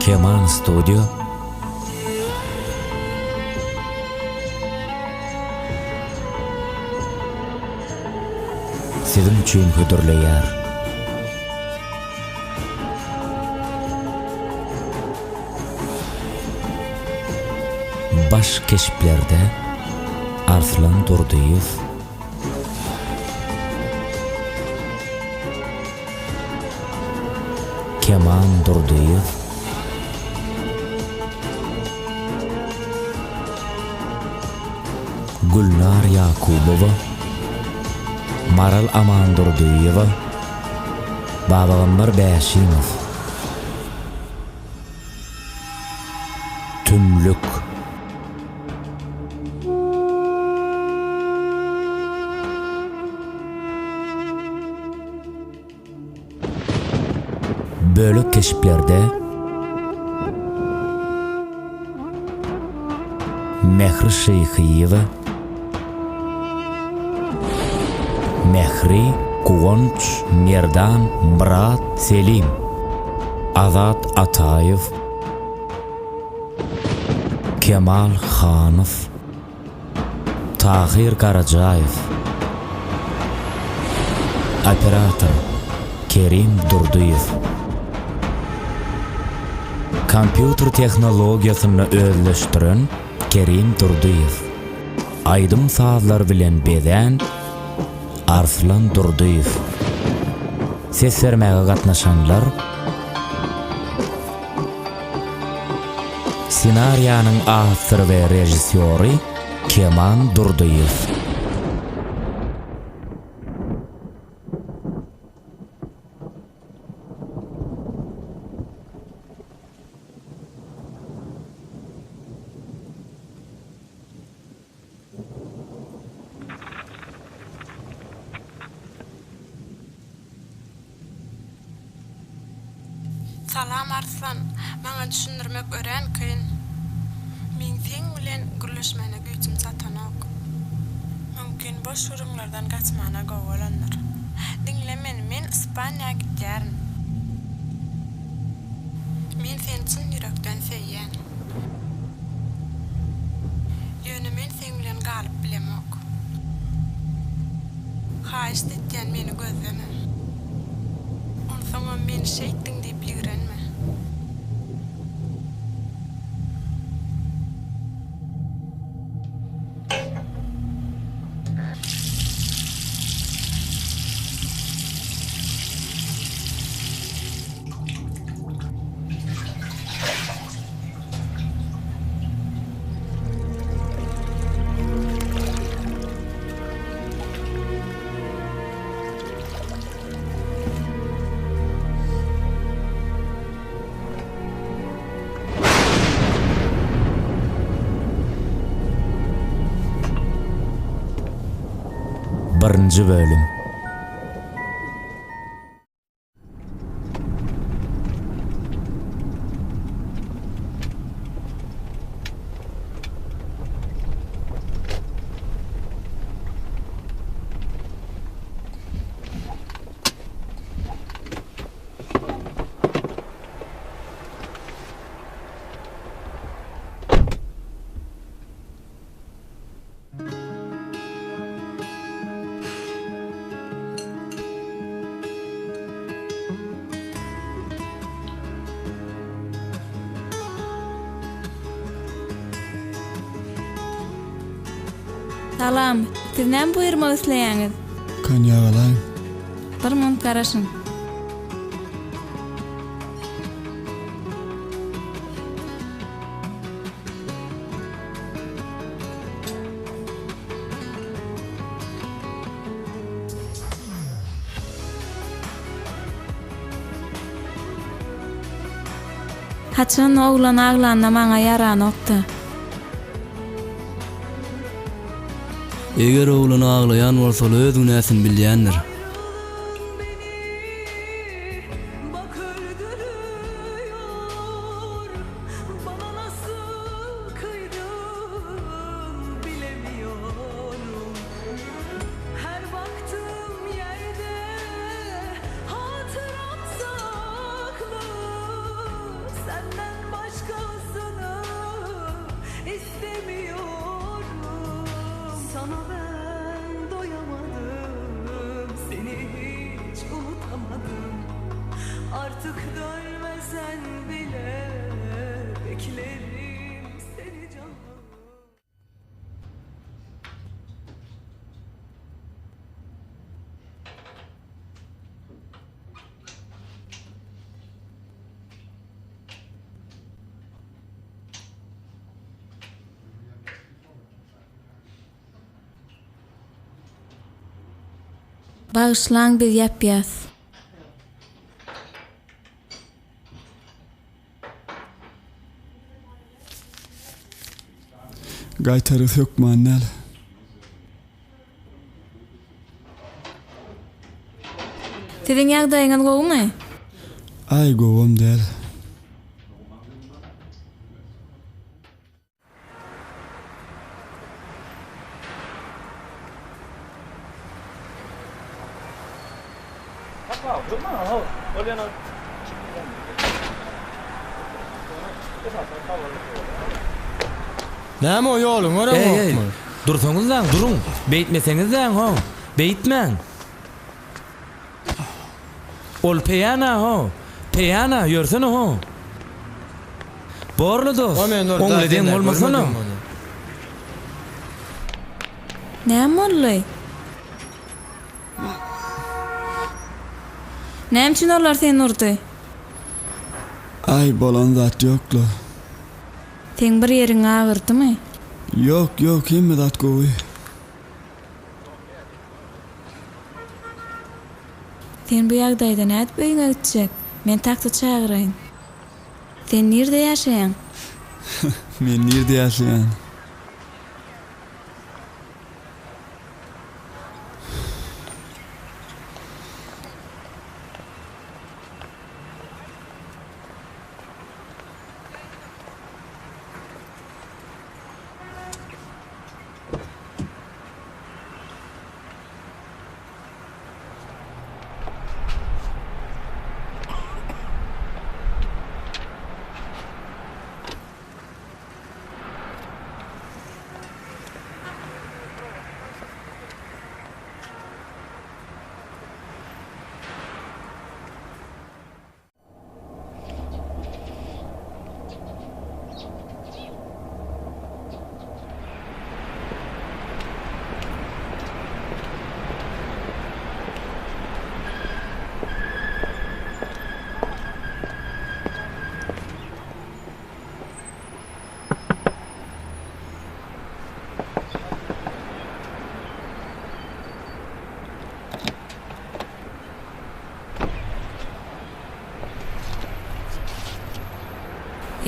Keman Studio. Sizin üçin hödürleýär. Baş keşiplerde Arslan Durduýew, Keman Durduýew, Gulnar Yakubowa, Maral Aman Durduýewa, Babagambar Bäşimow. Tümlük. Bölük keşiplerde Mehri Şeyhiyewa, Mehri Kuwanç Merdan Murat Selim, Azat Atayew, Kemal Khanow, Tahir Karajayew, Operator Kerim Durduýew. Kompýuter tehnologiýasyny özleşdiren Kerim Durduýew. Aýdym sazlar bilen bezen Arslan Durduýew. Ses vermäge gatnaşanlar Senariýanyň awtory we rejissýory Keman Durduýew. Salam Arslan, maňa düşündirmek ören kyn. Min seň bilen gürleşmäne güýçüm satanok. Mümkin boş ýurumlardan gaçmana gowalandyr. Dinle meni, men Ispaniýa gidýärin. Men seni çyn ýürekden seýýän. Ýöne men seň bilen galyp bilemok. Haýyş etýän meni gözleme. Onsoňa men şeýtdiň diýip ýigrenme. Birinci bölüm. Salam, siz näme buyurmak isleýäňiz? Konýak alaýyn. Bir minut garaşyn. Haçan oglan aglanda maňa yaranokdy. Eger oğlan ağlayan bolsa özüň näsin bilýändir. Senden Artık dönmesen bile beklerim seni canım. Bağışlan bir yapyas. Gaytarız yok mu annel? Sizin ýagdaýyňyz gowmy? Ay gowam del. Näme o ýoluň öňe Dursaňyz lan, durun. Beýtmeseňiz lan ho. Beýtmäň. Ol peyana ho. Peyana ýörsene ho. Borlu dost. Oňladyň bolmasana. Näme boldy? Näme üçin olar seni urdy? Ay bolan zat ýokla. Sen bir ýeriň agyrdymy? Yok yok hemme zat gowy. Sen bu ýagdaýda näde öýüňe gitjek? Men takty çagyraýyn. Sen nirde ýaşaýan? Men nirde ýaşaýan?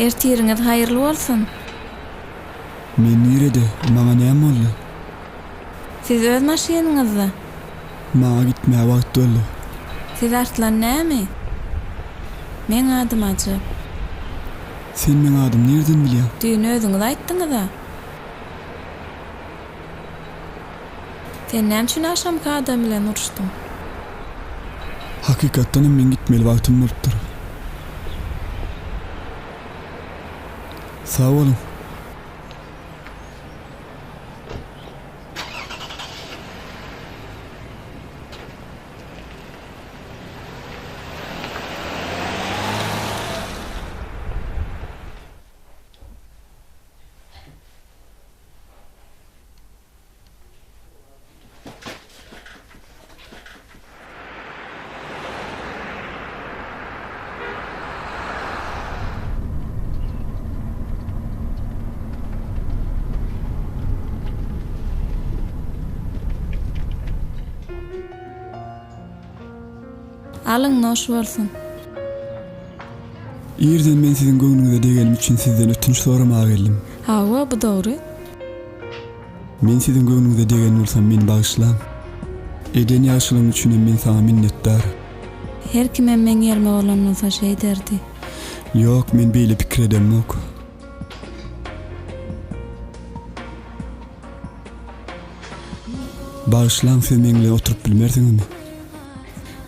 Ertiriňiz haýyrly bolsun. Men nirede? Maňa näme boldy? Siz öz maşynyňyzda. Maňa gitmäge wagt boldy. Siz artlan näme? Men adym ajyp. Sen meň adym nerden bilýän? Düýün özüňiz aýtdyňyz-da. Sen näme üçin aşamky adam bilen uruşdyň? Hakykatdan men gitmeli wagtym bolupdyr. Sağ olun. Alyň noş bolsun. Ýerden men siziň göňlüňize degenim üçin sizden ötünç soramaga geldim. Hawa bu dogry. Men siziň göňlüňize degen bolsam meni bagyşlan. Eden ýaşylygyň üçin men saňa minnetdar. Her kime men ýerme bolanmasa şey derdi. Ýok, men beýle pikir edemok. Bagyşlan, siz meňle oturup bilmersiňizmi?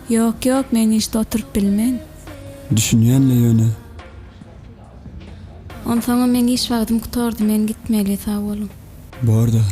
Yok, men işte oturup bilmen. Düşünýänle ýöne. On soňa men iş wagtym gutardy, men gitmeli, sağ bolun. Barda.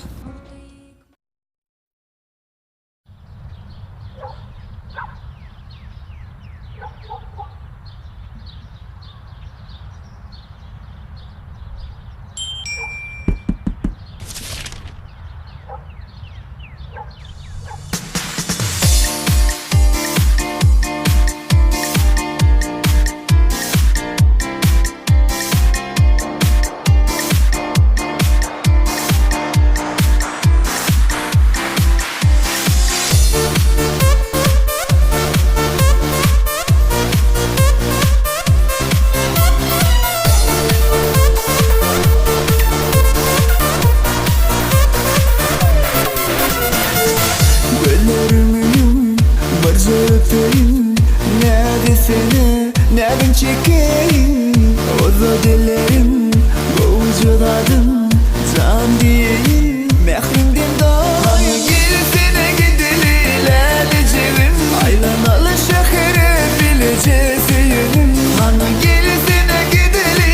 seni nereden çekeyim? Oza dillerim, bu vücudadım can diyeyim, mehrimden dolayı. Gelsene gideli laleciğim, aylanalı şehre bileceğim. Bana gelsene gideli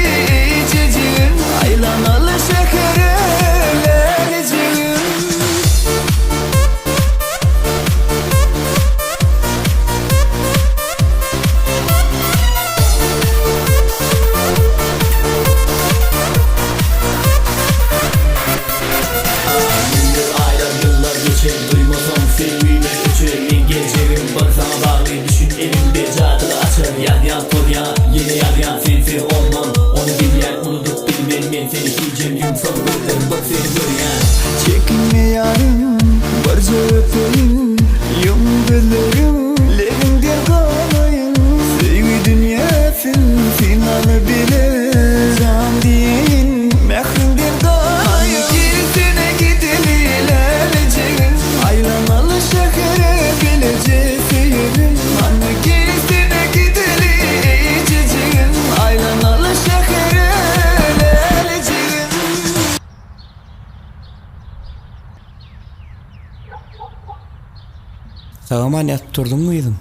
içeceğim, aylanalı şehre laleciğim. Aylar yıllar geçer, duymasam sevgiyle geçer. Men geleceğim bak sana bağlı, düşün elimde cadılı açar. Yan yan kor ya, yine yan yan sensiz olmam. Onu bilmeyen unutup bilmem, men seni giyeceğim yumsam gözlerim, bak seni görüyen. Çekinme yarım, barca öpeyim, yum gözlerim, levimden kalayım. Sevgi dünyasın, finalı bile can diyeyim, mehrimden dolayı. Gelsene gideli laleciğim, aylanalı şehre bileceğim. Bana gelsene gideli içeceğim, aylanalı şehre laleciğim. Sağaman yatıp durdun muydun?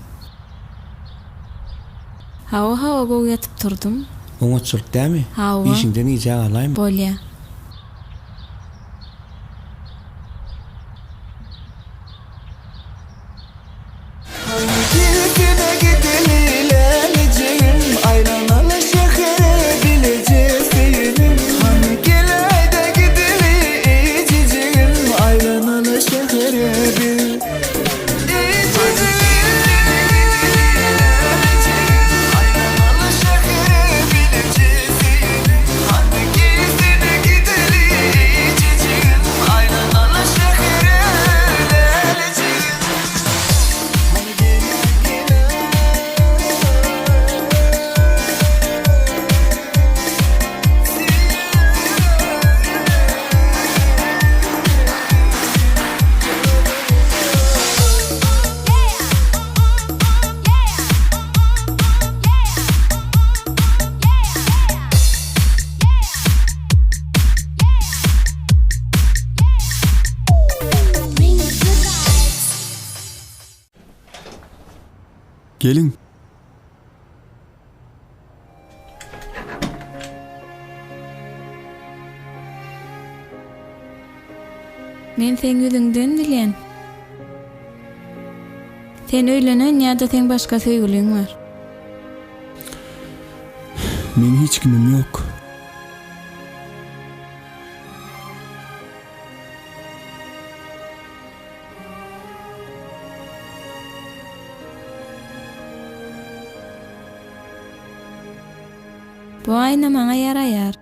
Hava gow yatıp durdum. Oňa çyrk dämi? Hawa. İşiňden iýe alaýmy? Bolýa. Gelsene gideli laleciğim, aylanalı şehre bileceğim. Hani gel hayda gideli içeceğim, aylanalı şehre bil. Aylanalı şehre bileceğim. Hani gelsene gideli içeceğim, aylanalı şehre laleciğim. Gelin. Men sen yüzünden bilýän. Sen öýlenen ýa-da sen başga söýgüliň bar. Men hiç kimim yok. Bu aýna maňa ýaraýar.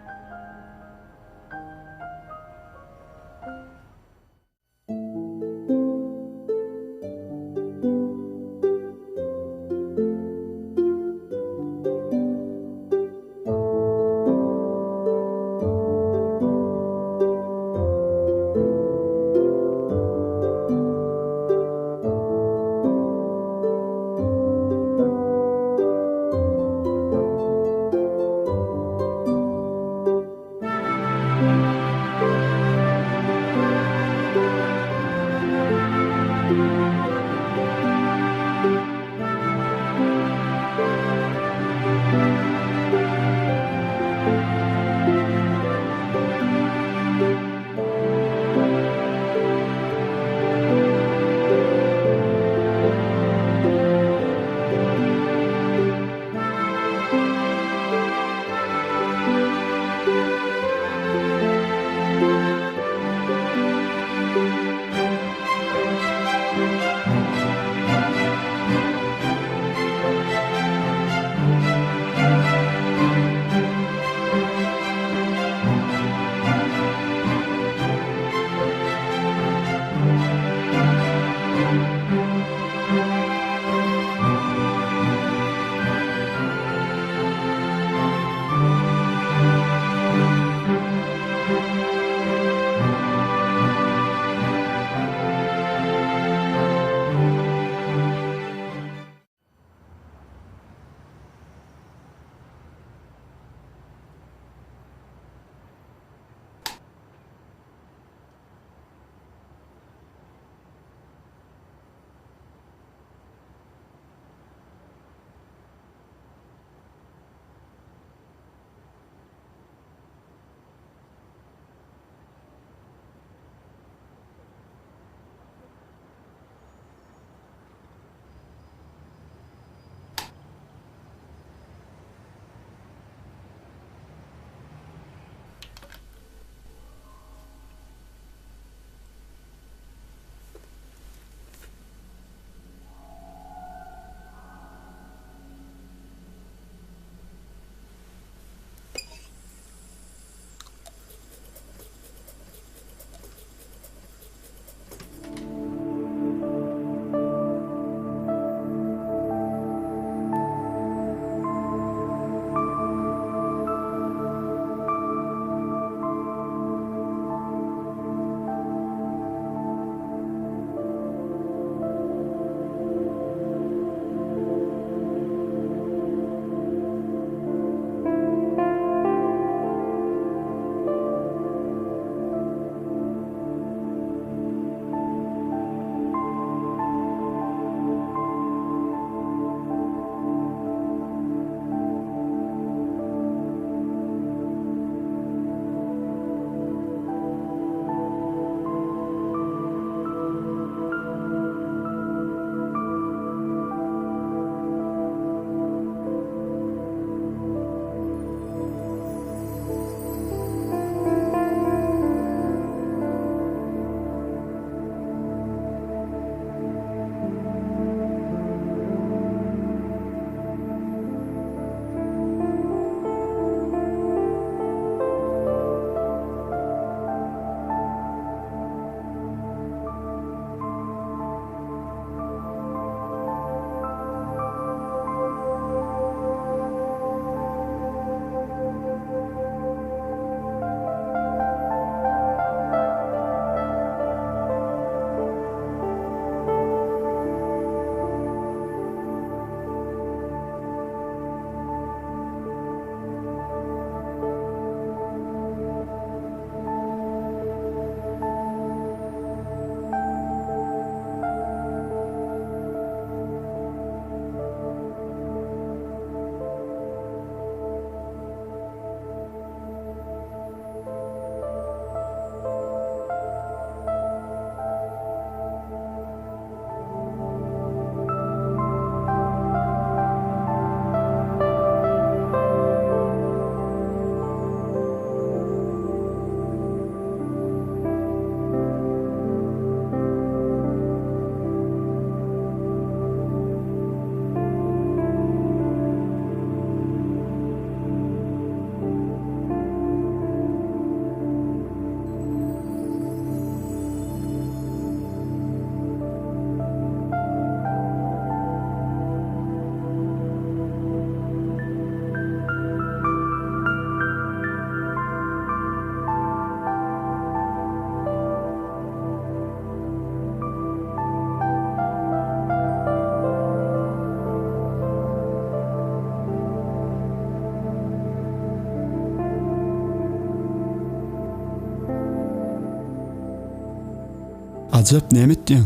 Ajap näme etdiň?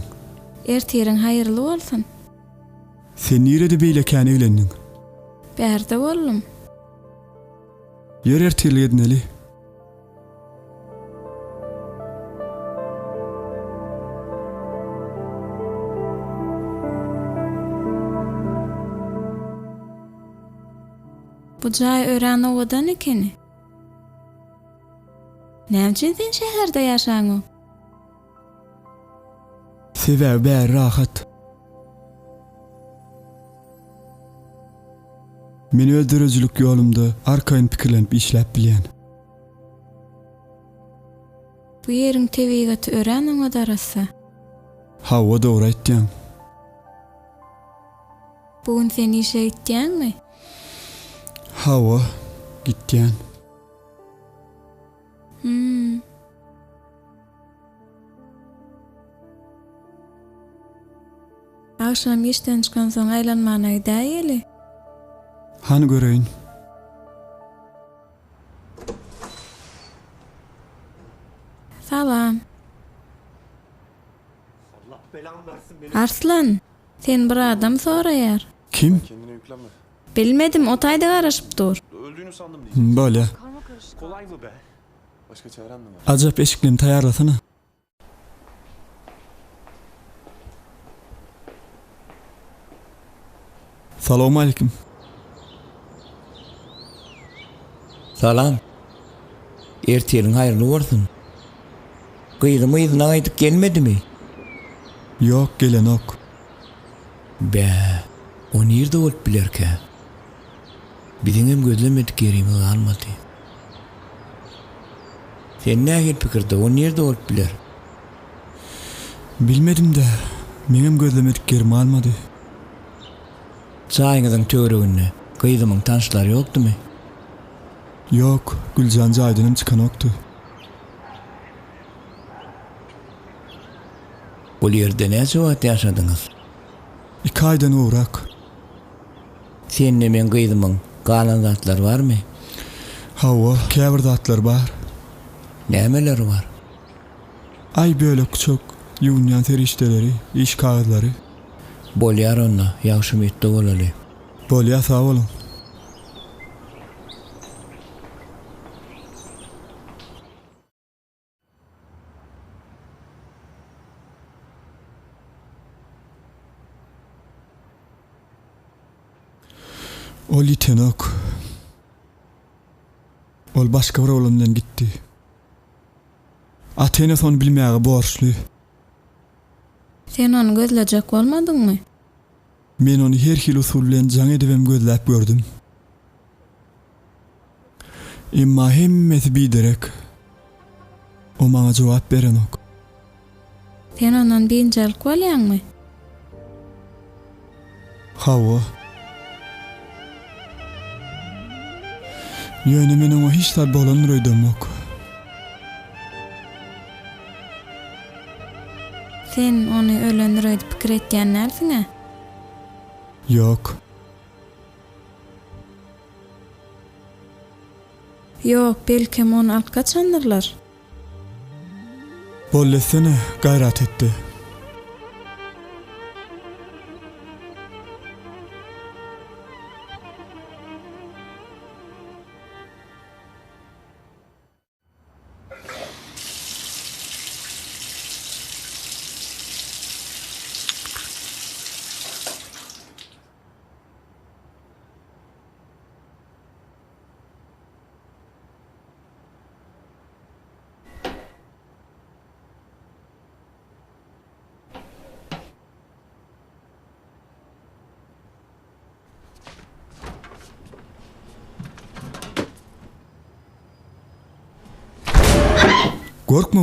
Ertiýeriň haýyrly bolsun. Sen nirede beýle kän eglendiň? Bärde bollum. Yer ertirli edineli. Bu jaý ören owadan ekeni. Näme üçin sen şäherde ýaşaňy? Sebäbi bäri rahat. Men öldürüjülük ýolumda arkaýyn pikirlenip işläp bilýän. Bu ýeriň tebigaty ören oňa darasa. Hawa dogry aýtdyň. Bugün sen işe gitdiňmi? Hawa gitdiň. Akşam işten çıkan soň aýlanmana gideýeli. Hany göreýin. Salam. Arslan, sen bir adam soraýar. Kim? Kendine yüklenme. Bilmedim, o taýda garaşyp dur. Öldüğünü sandım diyeceğim. Böyle. Kolay mı be? Başka çaren mi var? Ajap eşiklerini taýarlasana. Salamu aleykum. Salam. Ertiýeriň haýyrly bolsun. Gyýdym ýyzyna aýdyp gelmedimi? Yok, gelen ok. Bä, o nirde bolup bilerke? Biziň hem gözlemedik gerimi almady. Sen nähil pikirde, o nirde bolup biler? Bilmedim de, menem gözlemedik yerim almady. Çaýyňyzyň töwereginde gyýdymyň tanşlary ýokdumy? Yok, Gülcan Caydın'ım çıkan oktu. Ol ýerde näçe wagt ýaşadyňyz? 2 aýdan uğrak. Sen men gyýdymyň galan zatlar barmy? Hawa, käbir zatlar bar. Nämeler bar? Ay böyle çok ýuňyan terişdeleri, iş kağıtları. Bolýar onda, ýagşy metde bolaly. Bolýa sağ olun. Ol itenok. Ol başka bir oğlum bilen gitti. Atene son bilmäge borçly. Sen onu gözlejek bolmadyňmy? Men onu her hil usullen jaň edibem gözläp gördüm. Emma hemmeti biderek. O maňa jogap berenok. Sen ondan beýinçilik bolýarmy? Hawa. Ýöne men oňa hiç tar bolan röýdemok. Sen onu ölendir öýdüp pikir etýän näsiňe? Yok. Yok, belkem onu alyp kaçandyrlar. Bollesene gayrat etdi.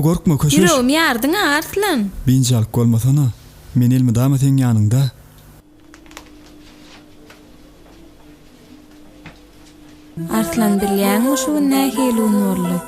Gorkma köşüş. Ýüregim ýardyň Arslan. Beýinçilik bolmasana. Men elmi dama seň ýanynda. Arslan bilýärmi şu nähili unorly?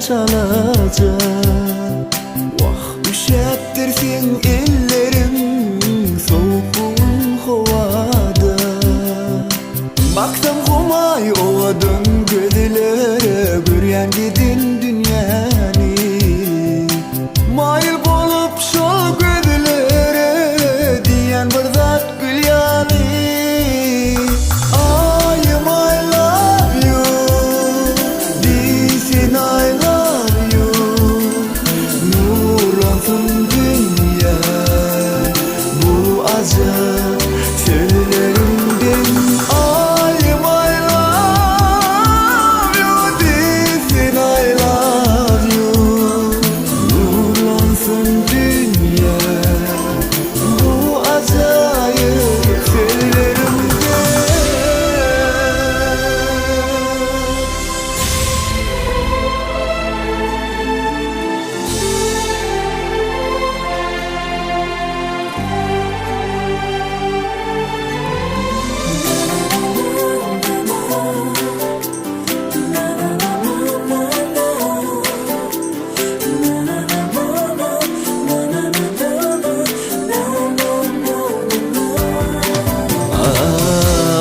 çalacak. Vah üşettirsin ellerin soğuk havada. Baktım humay ovadan gözlere, göryen gidin dünyani. Mayıl bolup şol gözlere, diyen bir zat gül yani. Ayım I love you, disin I love you. Nurlansın dünya bu acı sözlerimden. Ayım I love you, disin I love you. Nurlansın dünya bu acayip sözlerimden.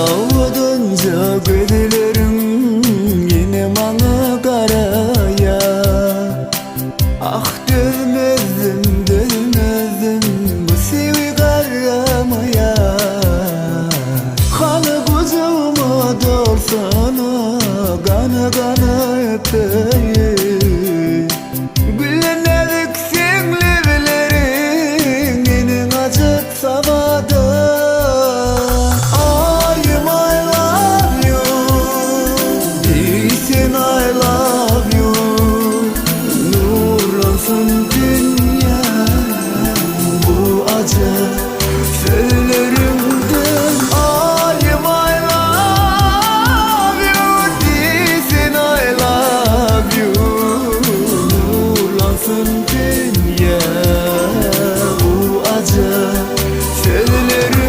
Avudunca gözlerin yine bana karaya. Ah dönmezdim bu sevi karamaya. Kanı kucağıma dolsana, kana kana öpeyim. Güllenedik sen levlerin yine acıt savada. Ayım I love you, disin I love you. Nurlansın dünya bu acı sözlerimden. Ayım I love you, disin I love you. Nurlansın dünya bu acı sözlerimden.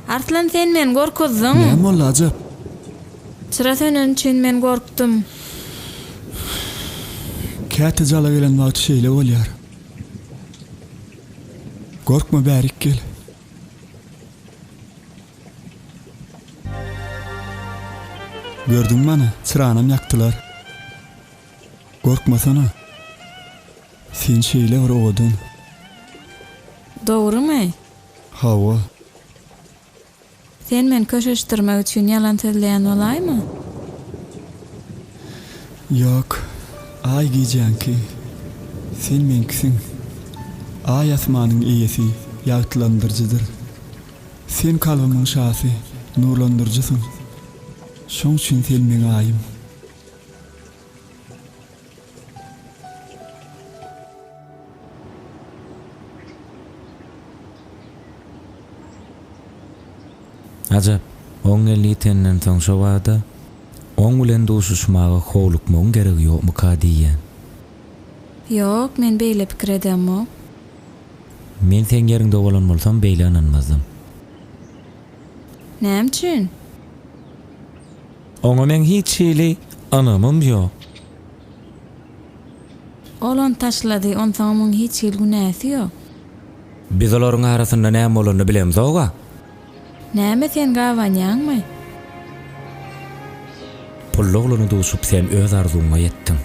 Arslan sen men gorkuzdun. Näme bolla ajab? Çıra sönen üçin men gorkdum. Käte jala gelen wagt şeýle bolýar. Gorkma bärik gel. Gördün bana, çıranam yaktılar. Gorkmasana. Sen şeýle bir owadyn. Dogrumy? Hawa. Sen men köşeştirmek üçin yalan söyleýän bolaymy? Yok. Ay giýjänki. Sen menkisin. Ay asmanyň eýesi, ýagtylandyrjydyr. Sen kalbymyň şahsy, nurlandyrjysyň. Şoň üçin sen meň aýym. Ajab, oň elli tenden soň şo wada, oň bilen duşuşmagy howlukmagyň geregi ýokmy ka diýen. Yok, men beýle pikir edemok. Men sen ýerinde bolan bolsam beýle ananmazdym. Näme üçin? Oňa men hiç şeýle anamam ýok. Olan taşlady, ontaňyň hiç ýyl günäsi ýok. Biz olaryň arasynda näme bolanyny bilemiz oga. Näme sen gawanýanmy? Pully ogluny duşup sen öz arzuňa ýetdiň.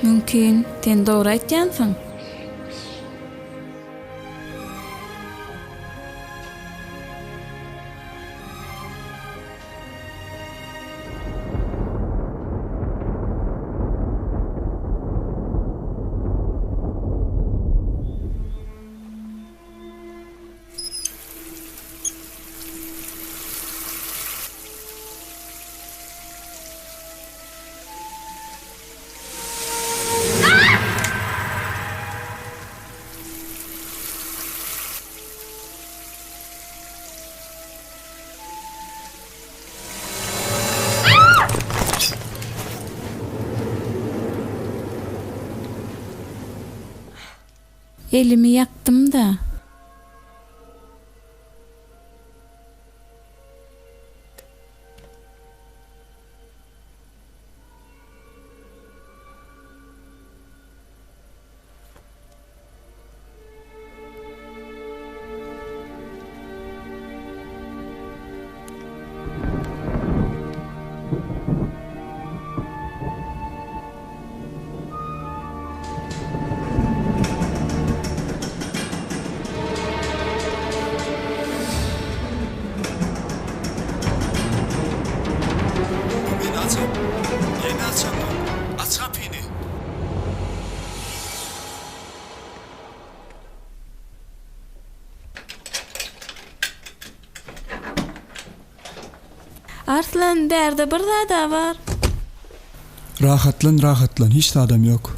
Müň Mümkin, sen dogry aýtjansyň. Elimi yaktım da. Aç kapıyı. Arslan, derde bir zada var. Rahatlan, hiç de adam yok.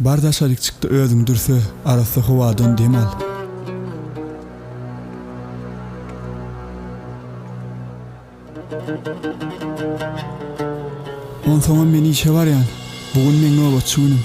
Bardaşalık çıktı özün dürse, arası huvadan dem al. On sonra meni işe var yani. Bugün men nöbetçi günüm.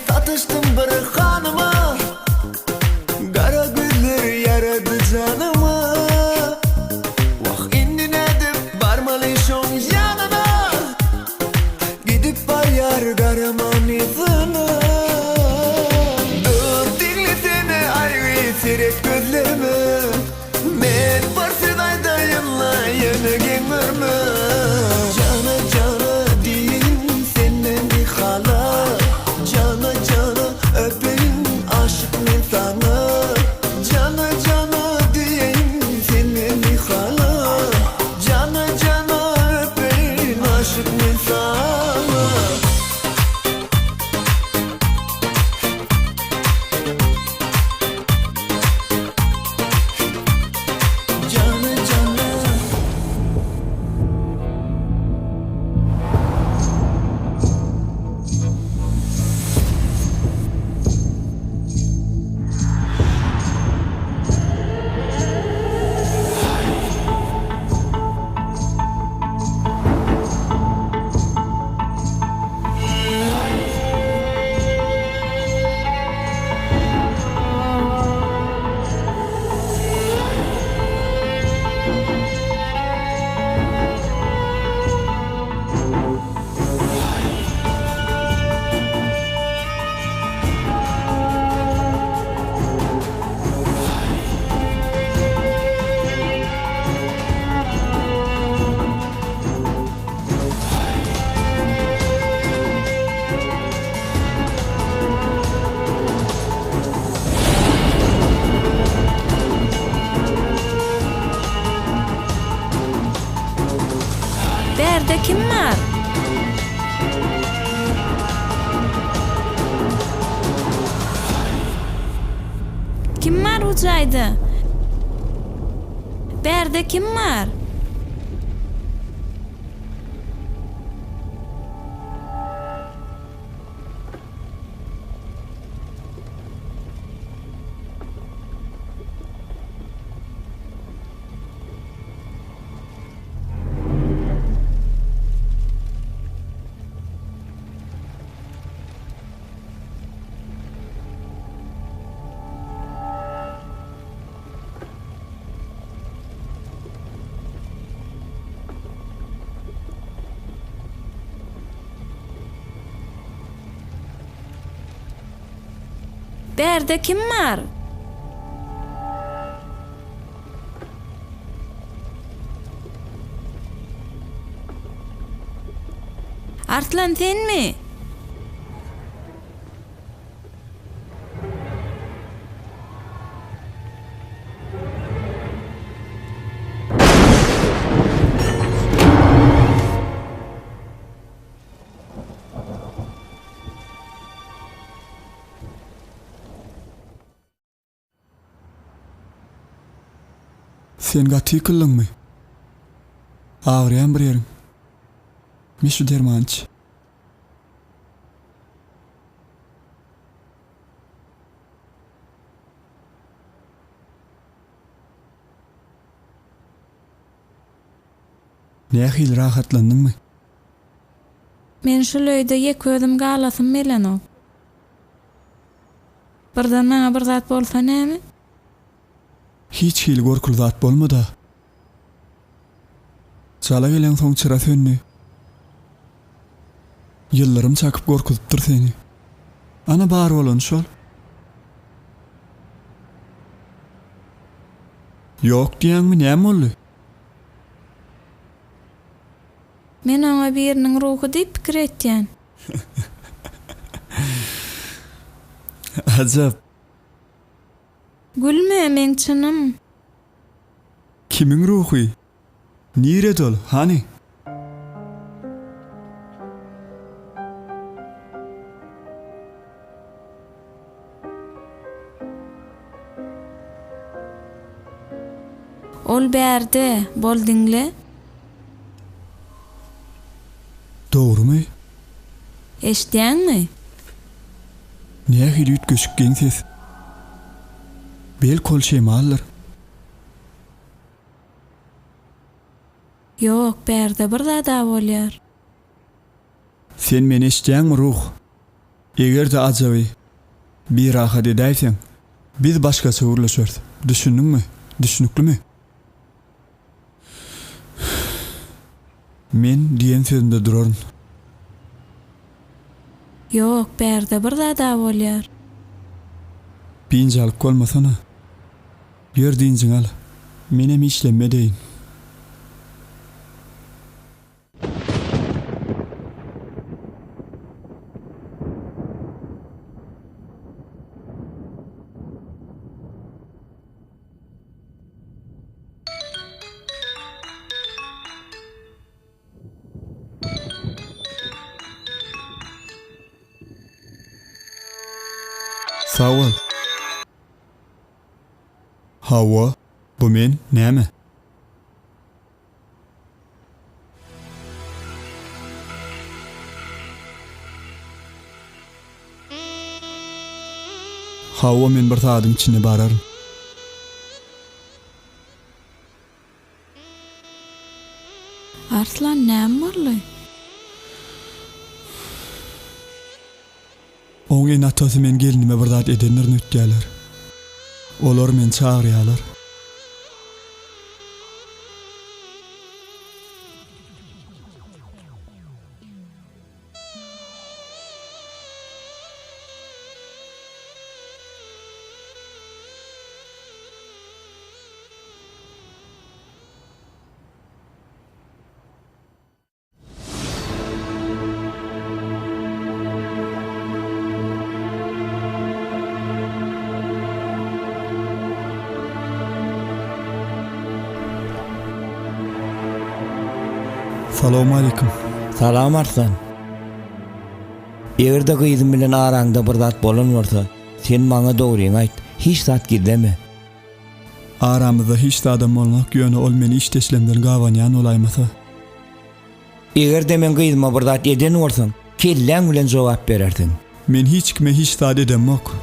Satıştım bir hanıma, kara güller yaradı canıma. Vah indi nedip barmalı şon yanına, gidip var yar karaman izine. Dur dinle seni ayrı sirek gözlerime, men barsidayda yanla yeni gelmirme. Cana diyeyim senden bir hala, cana öpeyim aşık men sana. Cana diyeyim senden bir hala, cana öpeyim aşık men sana. Berde kim var? Kim var ucaydı? Berde kim var? Berde kim var? Arslan sen mi? Sen gati kılınmı? Ağrıyan bir yerin. Mişu dermanç. Nähil rahatlandın mı? Men şu löýde ýek özüm galasym melenok. Birden maňa bir zat bolsa näme? Hiç hil gorkul zat bolmada. Çala gelen soň çıra sönni. Yıllarım çakıp gorkulypdyr seni. Ana bar bolan şol. Yok diýäňmi näme boldy? Men ona biriniň ruhy diýip pikir etýän. Ajab. Gülme men çynım. Kimin ruhy? Nire dol, hani? Ol berde, bol dinle. Doğrumy? Eşdäňmi? Nähil ütgüşük geňsiz? Bel kol şemallar. Yok, berde bir zada bolýar. Sen meni eşdäňmi ruh? Egerde ajaby bir rahat edäýseň, biz başgaça urlaşýar. Düşündiňmi? Düşünüklimi? Men diýen sözümde duraryn. Yok, berde bir zada bolýar. Pinjalyk bolmasana. Ýerdiňiň al. Menem işlemme deýin. Sağ ol. Hawa, bu men näme? Hawa, men bir sadyň içinde bararym. Arslan näme boldy? Oň enatasy men gelinime bir zat edenlerini ütdäler. Olar men çağırýarlar. Salamu aleykum. Salam Arslan. Egerde gyzym bilen araňda bir zat bolan bolsa, sen maňa dogryny aýt. Hiç zat girdeme. Aramızda hiç de adam olmak ýöne ol meni işteşlemden gawanýan olaýmasa. Egerde men gyzyma bir zat eden bolsaň, kelläň bilen jogap berersiň. Men hiç kime hiç zat edemok.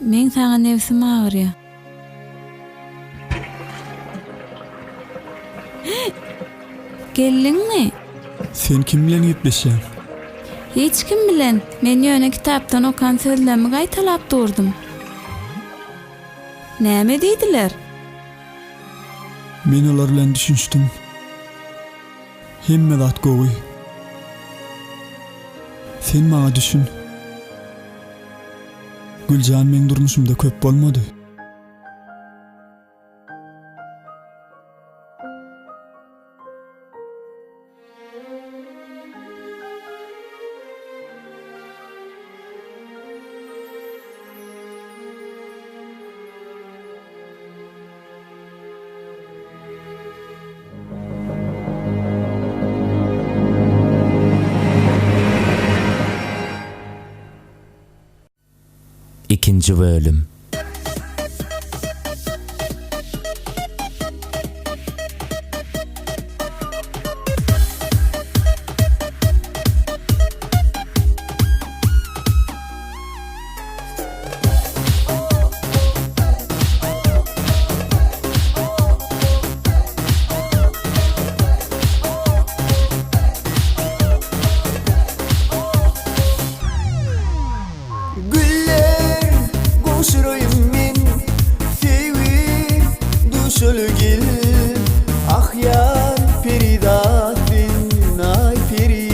Men sana nefsim ağrıyor. Geldinmi? Sen kim bilen gitleşýän? Hiç kim bilen. Men ýöne kitapdan okan sözlerimi gaýtalap durdum. Näme diýdiler? Men olar bilen düşünşdüm. Hemme zat gowy. Sen maňa düşün. Güljan men durmuşumda köp bolmady. İkinci bölüm. Güller goşurayım men sevi düşölgil ah yar peridatin ay peri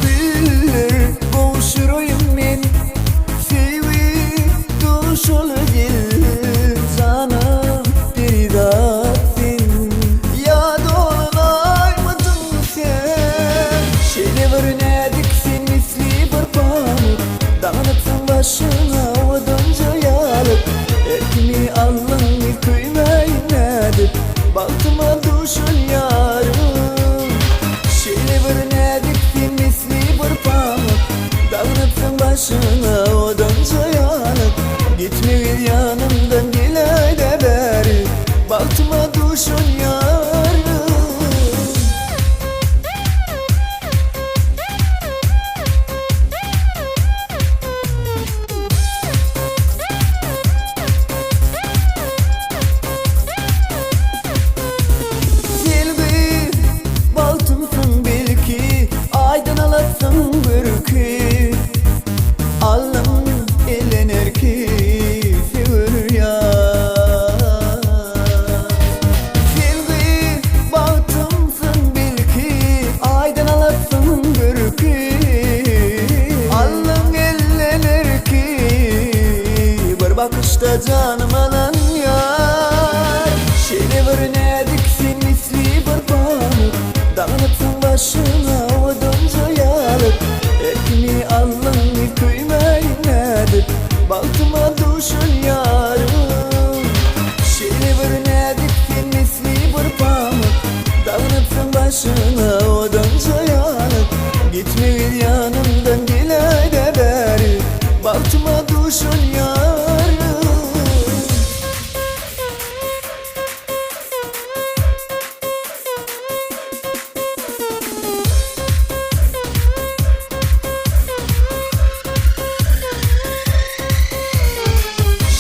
Güller goşurayım men sevi düşölgil canım peridatin ya dolanaymadın sen şeyle vernedik sen misli bir pamuk dağınıpsın başına odunca yalıp erkimi Allah'ını kıymaynadıp baltıma düşün yarım şeyle vernedik sen misli bir pamuk dağınıpsın başına odunca yalıp gitme gel yanımdan gel ayda beri baltıma düşün yarım Selvi baltımsın belki aydan alasın bürkü Allah'ım ellenir ki sevir ya Selvi baltımsın belki aydan alasın bürkü Allah'ım ellenir ki bir bakışta canım alan yar şeyle vernedik sen misli bir pamuk dağınıpsın başına odunca yalıp erkimi Allah'ını kıymaynadıp baltıma düşün yarım şeyle vernedik sen misli bir pamuk dağınıpsın başına odunca yalıp gitme gel yanımdan gel ayda beri baltıma düşün yarım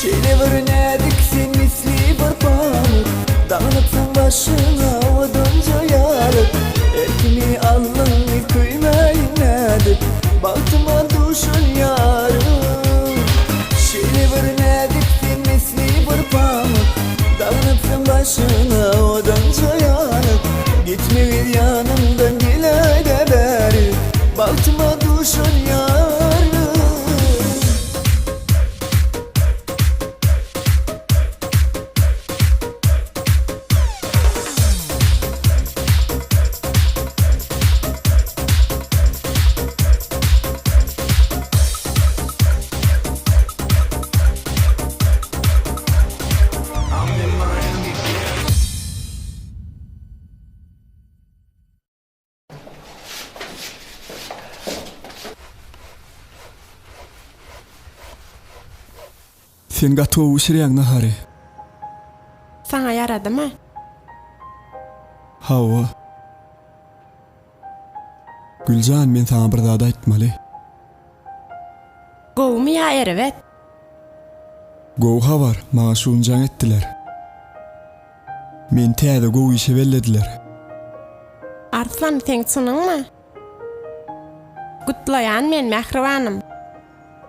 şeyle vernedik sen misli bir pamuk dağınıpsın başına odunca yalıp erkimi Allah'ını kıymaynadıp baltıma düşün yarım şeyle vernedik sen misli bir pamuk dağınıpsın başına odunca yalıp gitme gel yanımdan gel ayda beri baltıma düşün yarım Sen gato uşirýäň nahary. Sana yaradymy? Hawa. Güljan men sana bir zat aýtmaly. Gowmy ya erevet. Gowha var, mağa şunjaň etdiler. Men täze gow işe bellediler. Arslan sen çynyňmy? Gutlayan men mähribanım.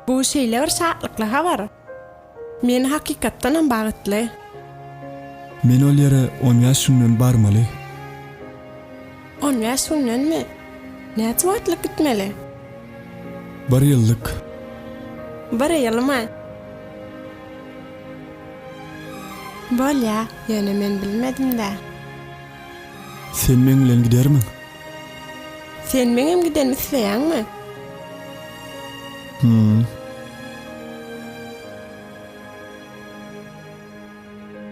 Bu şeýler şatlykly habar. Men hakykatdanam bagytly. Men ol ýere 10 ýaşyndan barmaly. 10 ýaşyndanmy? Näçe wagtlyk gitmeli? 1 ýyllyk. 1 ýylmy? Bolýa, ýöne men bilmedim-de. Sen men bilen gidermiň? Sen meňem giden isleýäňmi?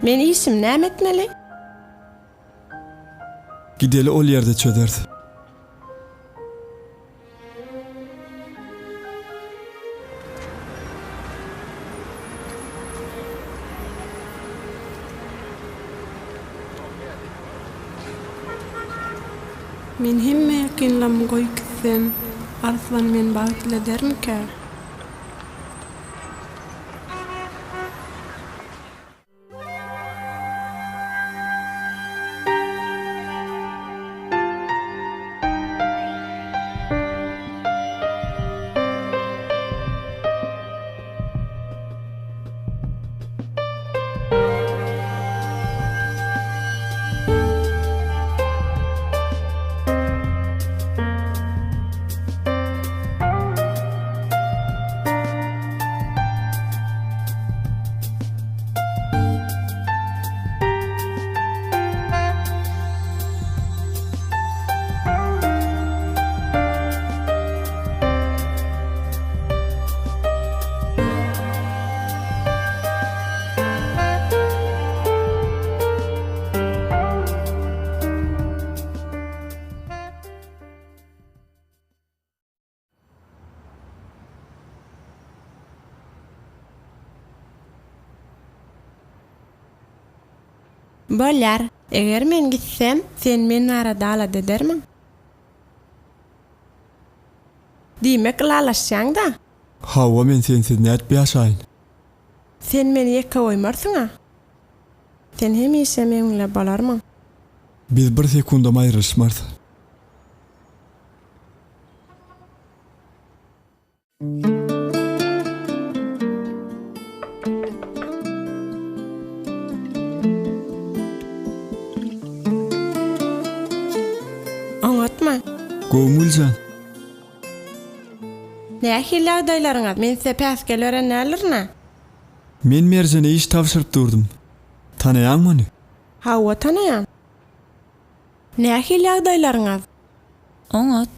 Men işim näme etmeli? Gideli ol ýerde çöderdi. Men hemme ýakynlam goý gitsem, Arslan men bagtly edermike? Bolýar, eger men gitsem, sen meni arada alad edermiň? Diýmek lalaşýaň da. Hawa men sensiz näet ýaşaýyn. Sen meni ýeke oýmarsyň-a? Sen hemişe meňle bolarmyň? Biz 1 sekundam aýryşmardy. Oňatma. Gowmuljan. Nähili agdaýlaryňa men size päsgel öğrenälirna? Men merjene iş tapşyryp durdum. Tanaýaň meni? Hawa tanaýan. Nähili agdaýlaryňa? Oňat.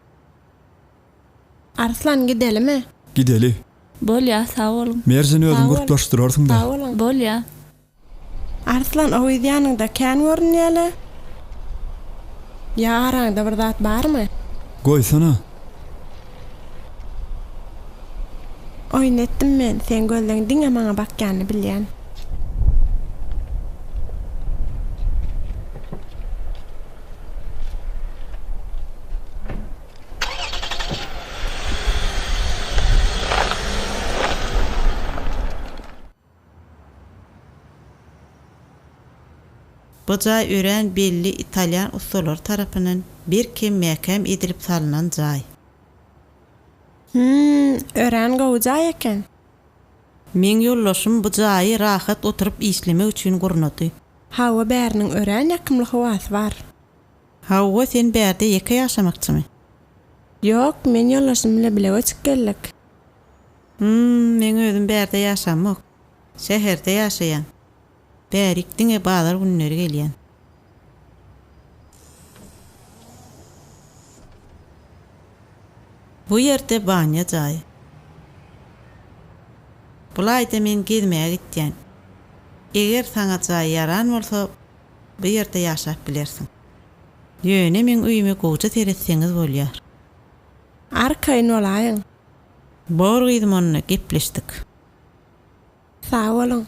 Arslan gidelimi? Gideli. Bolýa, sag bolun. Merjene özüň Sağ ol. gurtlaşdyrarsyň da. Bolýa. Arslan o ýanyňda kän görünýäli? Ya araňda bir zat barmy? Goýsana. Oýnetdim men, sen gözleňdiň maňa bakýany bilýän. Bu jaý ören belli İtalyan ustalar tarapynyň bir kim mäkem edilip salynan jaý. Ören gowja eken. Men ýollaşym bu jaýy rahat oturup işlemek üçin gurnady. Hawa bäriniň ören ýakymly howasy bar. Hawa sen bärde ýeke ýaşamakçymy? Ýok, men ýollaşym bilen bile geçip geldik. Men özüm bärde ýaşamak. Şäherde ýaşaýan. Bärikdiňe bazar günleri gelýän. Bu ýerde baňa jaý. Bulaýda men gezmäge gitýän. Eger saňa jaý ýaran bolsa, bu ýerde ýaşap bilersiň. Ýöne men üýüme goýja teretseňiz bolýar. Arkaýyn olaýyň. Bor gyzym onunla gepleşdik. Sag bolun.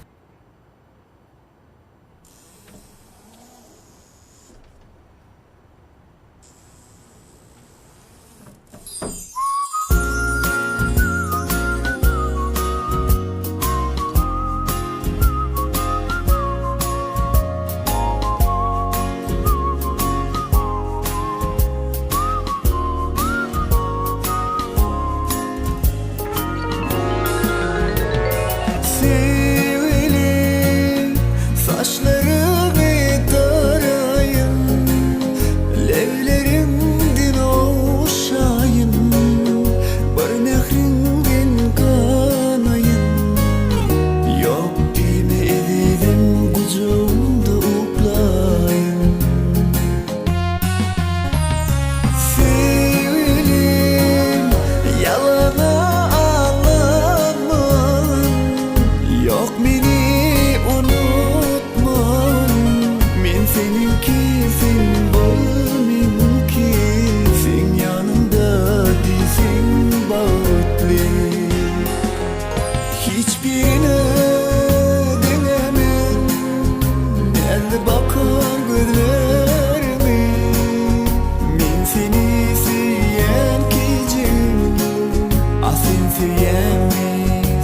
süýämi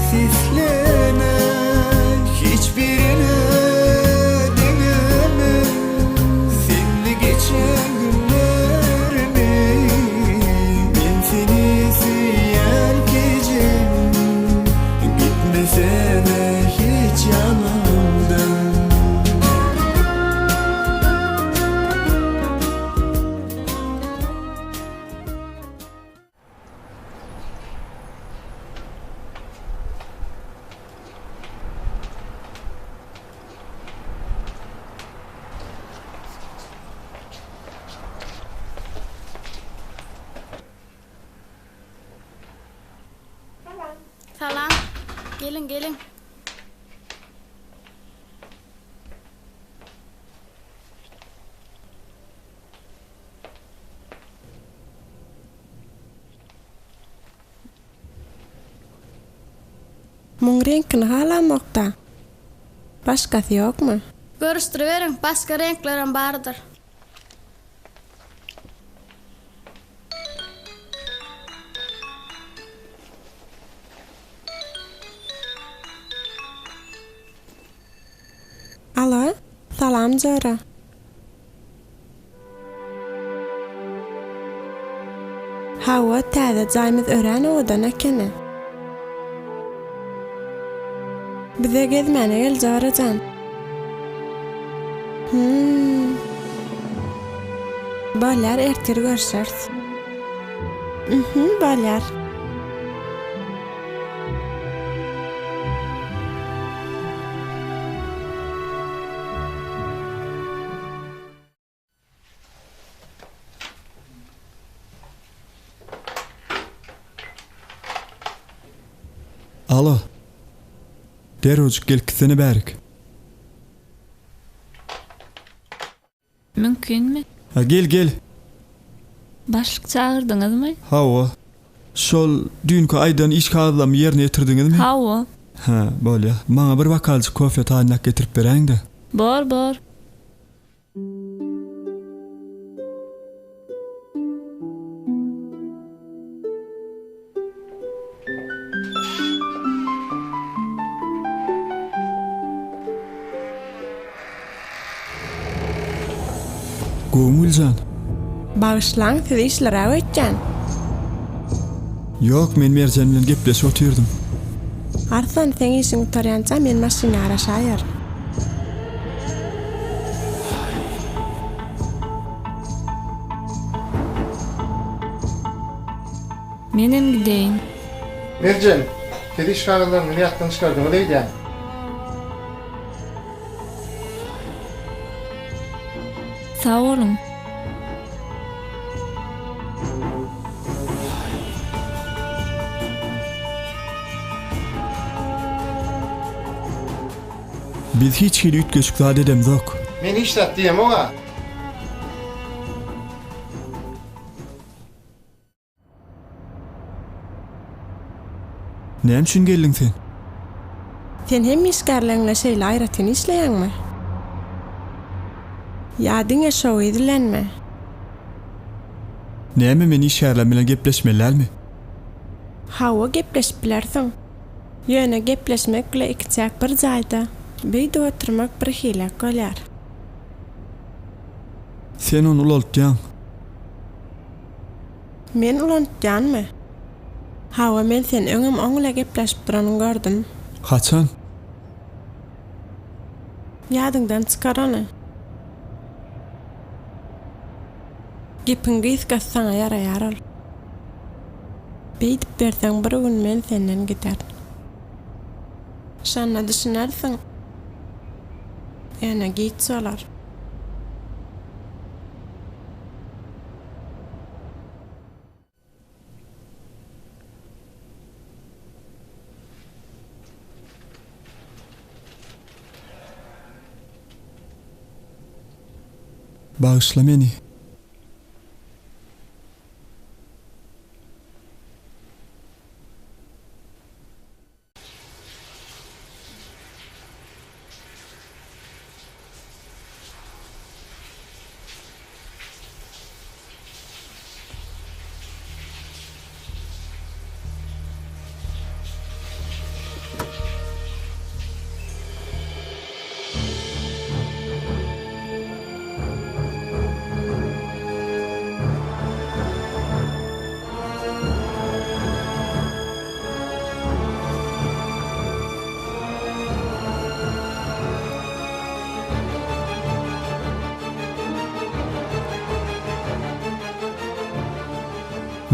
sislene hiçbirine deňeme senli geçen günlerimi men seni süýän gecem gitmesene hiç yanımdan. Salam. Gelin gelin. Muň reňkini halamokda. Başgasy ýokmy? Görüşdüriverin. Başka renklerim bardır. Alo, salam Jara. Hawa täze jaýmyz ören odan ekeni. Bize gezmene gel Jarajan. Balar ertir görüşärs. Balar. Alo. Derhojik gelip seni bärik. Mümkinmi? Ha gel. Başlyk çağırdyňyzmy? Hawa. Şol dünkü aýdan iş kağıdlamy ýerine ýetirdiňizmi? Hawa. Ha, bolýa. Maňa bir wakalçy kofe taýynak getirip beräň-de. Bor. Goňuljan. Bağışlaň, siz işlere öýtjen. Yok, men Merjan bilen gepleşip otyrdım. Arsan sen işiň torýança men maşyna araşaýar. Menem gideýin. Merjan, kedi iş kağıtlarını ne yaptın çıkardın o değil yani. Sağ olun. Biz hiç hili ütgeçik zat edem yok. Men işlet diyem oğa. Näme üçin geldiň sen? Sen hem işgärleňle şeýle aýratyn işleýänmi? Ýadyňa şow edilenme. Näme meni işgärlen bilen gepleşmelärmi? Hawa gepleşip bilersiň. Ýöne gepleşmek bile ikçäk bir jaýda. Beýde oturmak bir hilek bolýar. Sen onu ulaltýan. Men ulantýanmy? Hawa men sen öňüm oňla gepleşip duranyň gördüm. Kaçan? Ýadyňdan çykar onu. Gepin gysga saňa ýaraýar ol. Beýdip berseň bir gün men senden gider. Şanna düşünersiň. Ýa-ni git solar. Bağışla meni.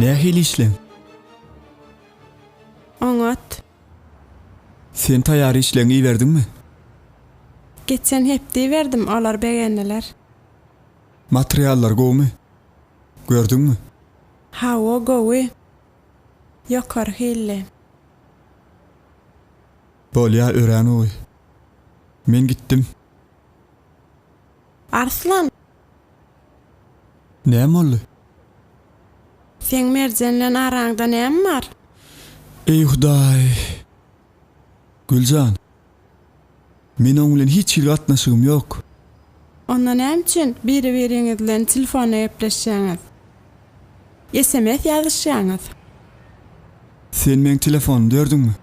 Nähili işleň? Oňat. Sen taýýar işleňi berdiňmi? Geçen hepdi verdim, olar beğendiler. Materiallar gowy? Gördüňmi? Ha, o gowy. Ýokary hille. Bolýa ören oý. Men gitdim. Arslan, Näme boldy? sen merjenlen araňda näme bar? Ey Hudaý. Güljan. Men oň bilen hiç bir gatnaşygym ýok. Onda näme üçin biri-biriňiz bilen telefona gepleşýäňiz? SMS ýazışýaňyz. Sen men telefon dördüňmi?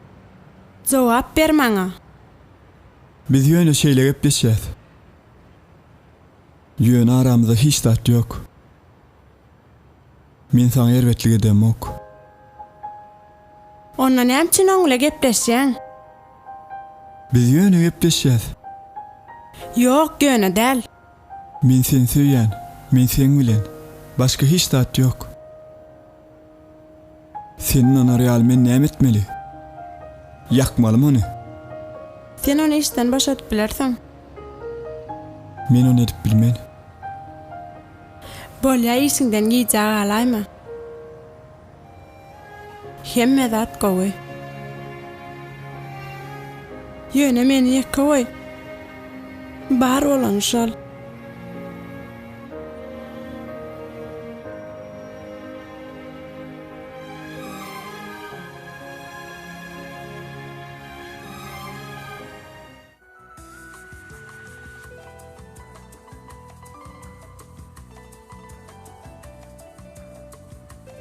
Jogap ber maňa. Biz ýöne şeýle gepleşýäs. Ýöne aramyzda hiç dat ýok. Men saňa erwetlik edemok. Onda näme üçin oň bilen gepleşýäň? Biz ýöne gepleşýäs. Ýok, ýöne däl. Men seni söýýän, men sen bilen. Başka hiç dat ýok. Senin ona real men näme etmeli? Ýakmalym ony. Sen onu işten boşatyp bilersiň. Men onu edip bilmen. Bolýa işiňden giýjäg alaýmy? Hemme zat gowy. Ýöne meni ýekkä goý. Bar bolan şol.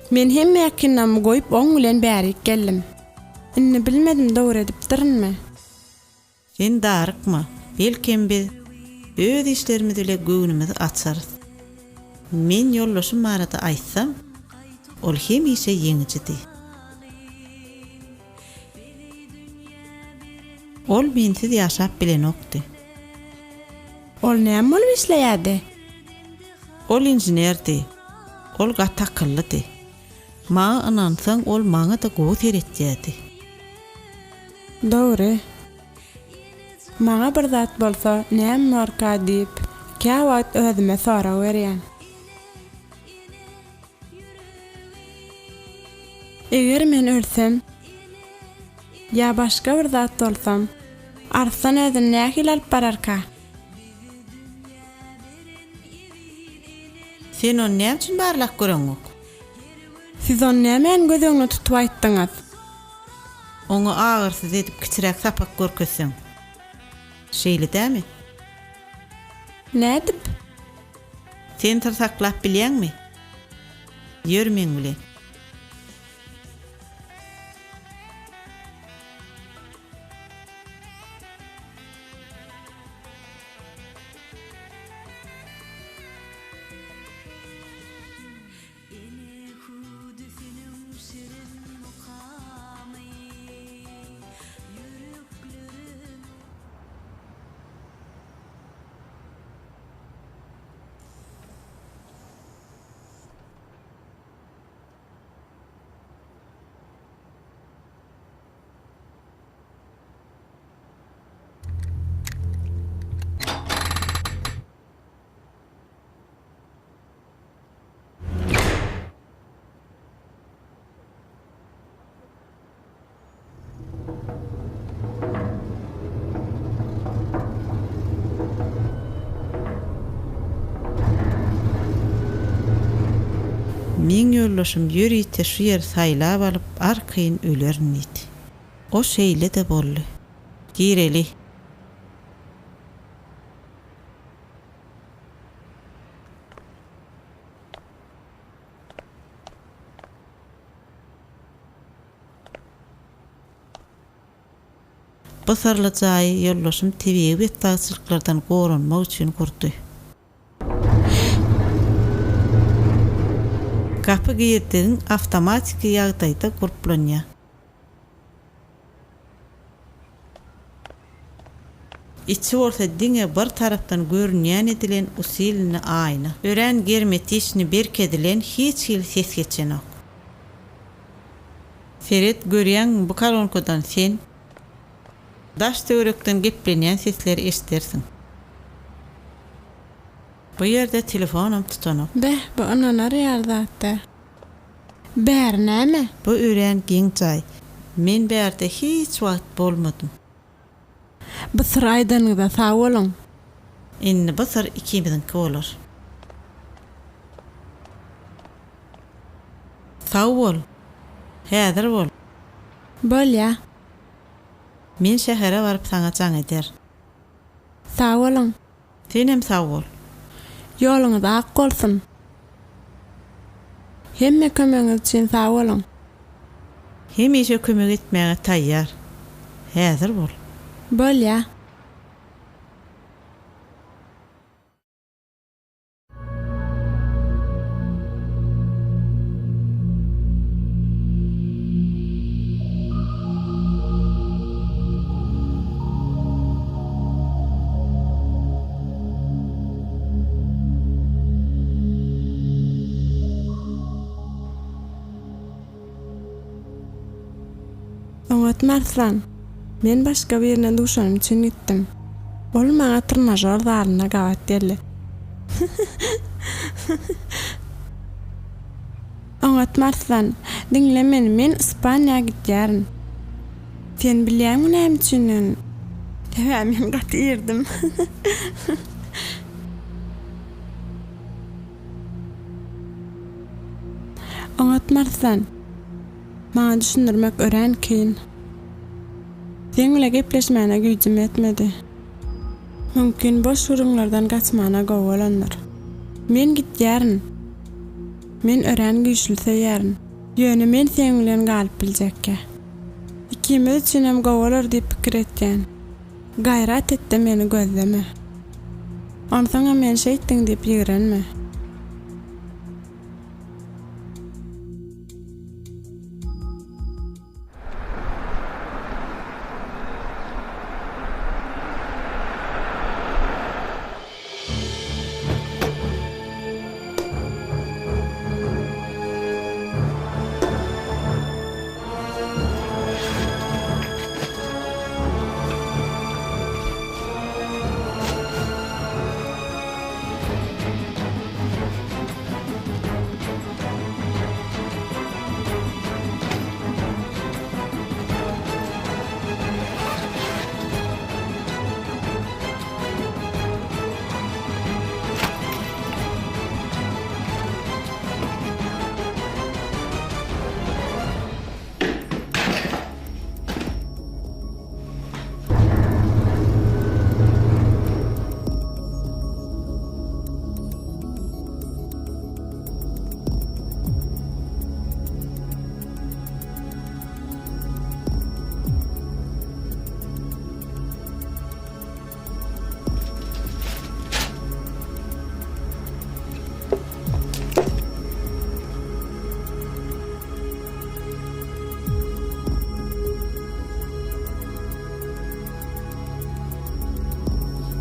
Men hemme ýakynamy goýup oň bilen bäri geldim. Inni bilmedim dogry edip durunmy? Sen darykma. Belkem biz öz işlerimizi ile göwnümizi açarys. Men ýollaşym barada aýtsam, ol hemişe ýeňijidi. Ol mensiz ýaşap bilenokdy. Ol näme bolup işleýärdi? Ol inženerdi. Ol gata akyllydy. Maňa anansaň ol maňa da gowy teretjädi. Dogry. Maňa bir zat bolsa näme marka diýip, käwagt özüme sorag berýän. Eger men ölsem, ýa başga bir zat bolsam, Arslan özüni nähili alyp bararka? Sen onu näme üçin barlak göreňok? Siz onu nämen gözüňe tutup aýtdyňyz? Onu ağırsyz edip kiçirek sapak görkeseň. Şeýle dämi? Nädip? Sen tarsaklap bilýärmi? Ýörmeň bilen. Men ýollaşym ýörüýte şu ýer saýlap alyp arkyn ölermidi. O şeýle de boldy. Gireli. Basarly jaý ýollaşym tebegi we taýsyrlardan goranmak üçin gurdy. Kapı girdiň awtomatik ýagdaýda gurplanýar. İçi orta diňe bir tarapdan görünýän edilen usilini aýna. Ören germetişini berk edilen hiç hil ses geçenok. Ferit, görýän bu karanlıkdan sen daş törekden geplenýän sesleri eşitersiň. Bu ýerde telefonum tutanok. Beh, bu ananar ýardakda. Bär näme? Bu ören giň çay. Men bärde hiç wagt bolmadym. Bu sıraydanıda sağ olun. Inni bu sır ikimizinki bolar. Sağ bol. Häzir bol. Bolýa. Men şähere baryp saňa jaň eder. Sağ olun. Senem sağ bol. Ýoluňyz ak bolsun. Hemme kömeňiz üçin sağ olun. Hemişe kömek etmäge taýýar. Häzir bol. Bolýa. Oňatmarslan. Men başga birine duşanym üçin gitdim. Ol maňa tırnaşar zalyna gawat derli. Oňatmarslan, dinle meni, men Ispaniýa gidýärin. Sen bilýärmi näme üçin? Men gatyrdim. Oňatmarslan. Maňa düşündirmek ören keyin. Seňle gepleşmäne güýjüm etmedi. Mümkin boş şurumlardan gaçmana gowalanlar. Men gitýärin. Men ören güýçlüseýärin. Ýöne men seň bilen galyp biljekke. Ikimiz üçin hem gowalar diýip pikir etýän. Gaýrat etdi meni gözleme. Onsaňa men şeýtdiň diýip ýigrenme.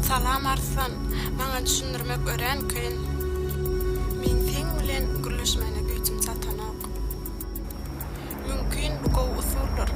Salam Arslan, maňa düşündirmek ören kyn. Men seň bilen gürleşmäne güýjüm satanok. Mümkin bu gowy usullar.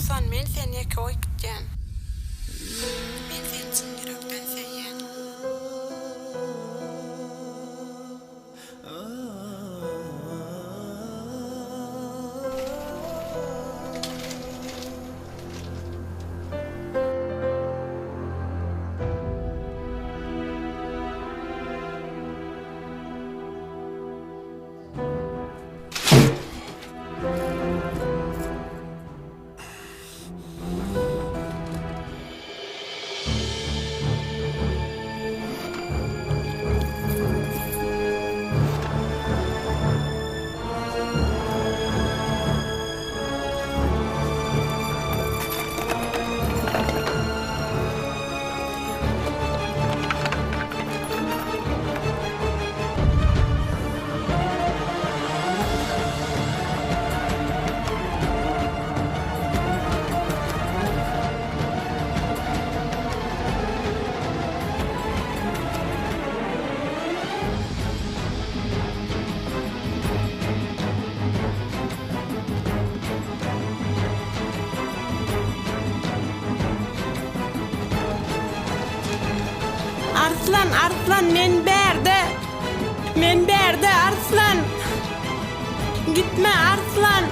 Arslan, men seni ýeke oý gitýän. Men seni çyn ýürekden seýýän. Arslan, Arslan, men berde Arslan. Gitme Arslan.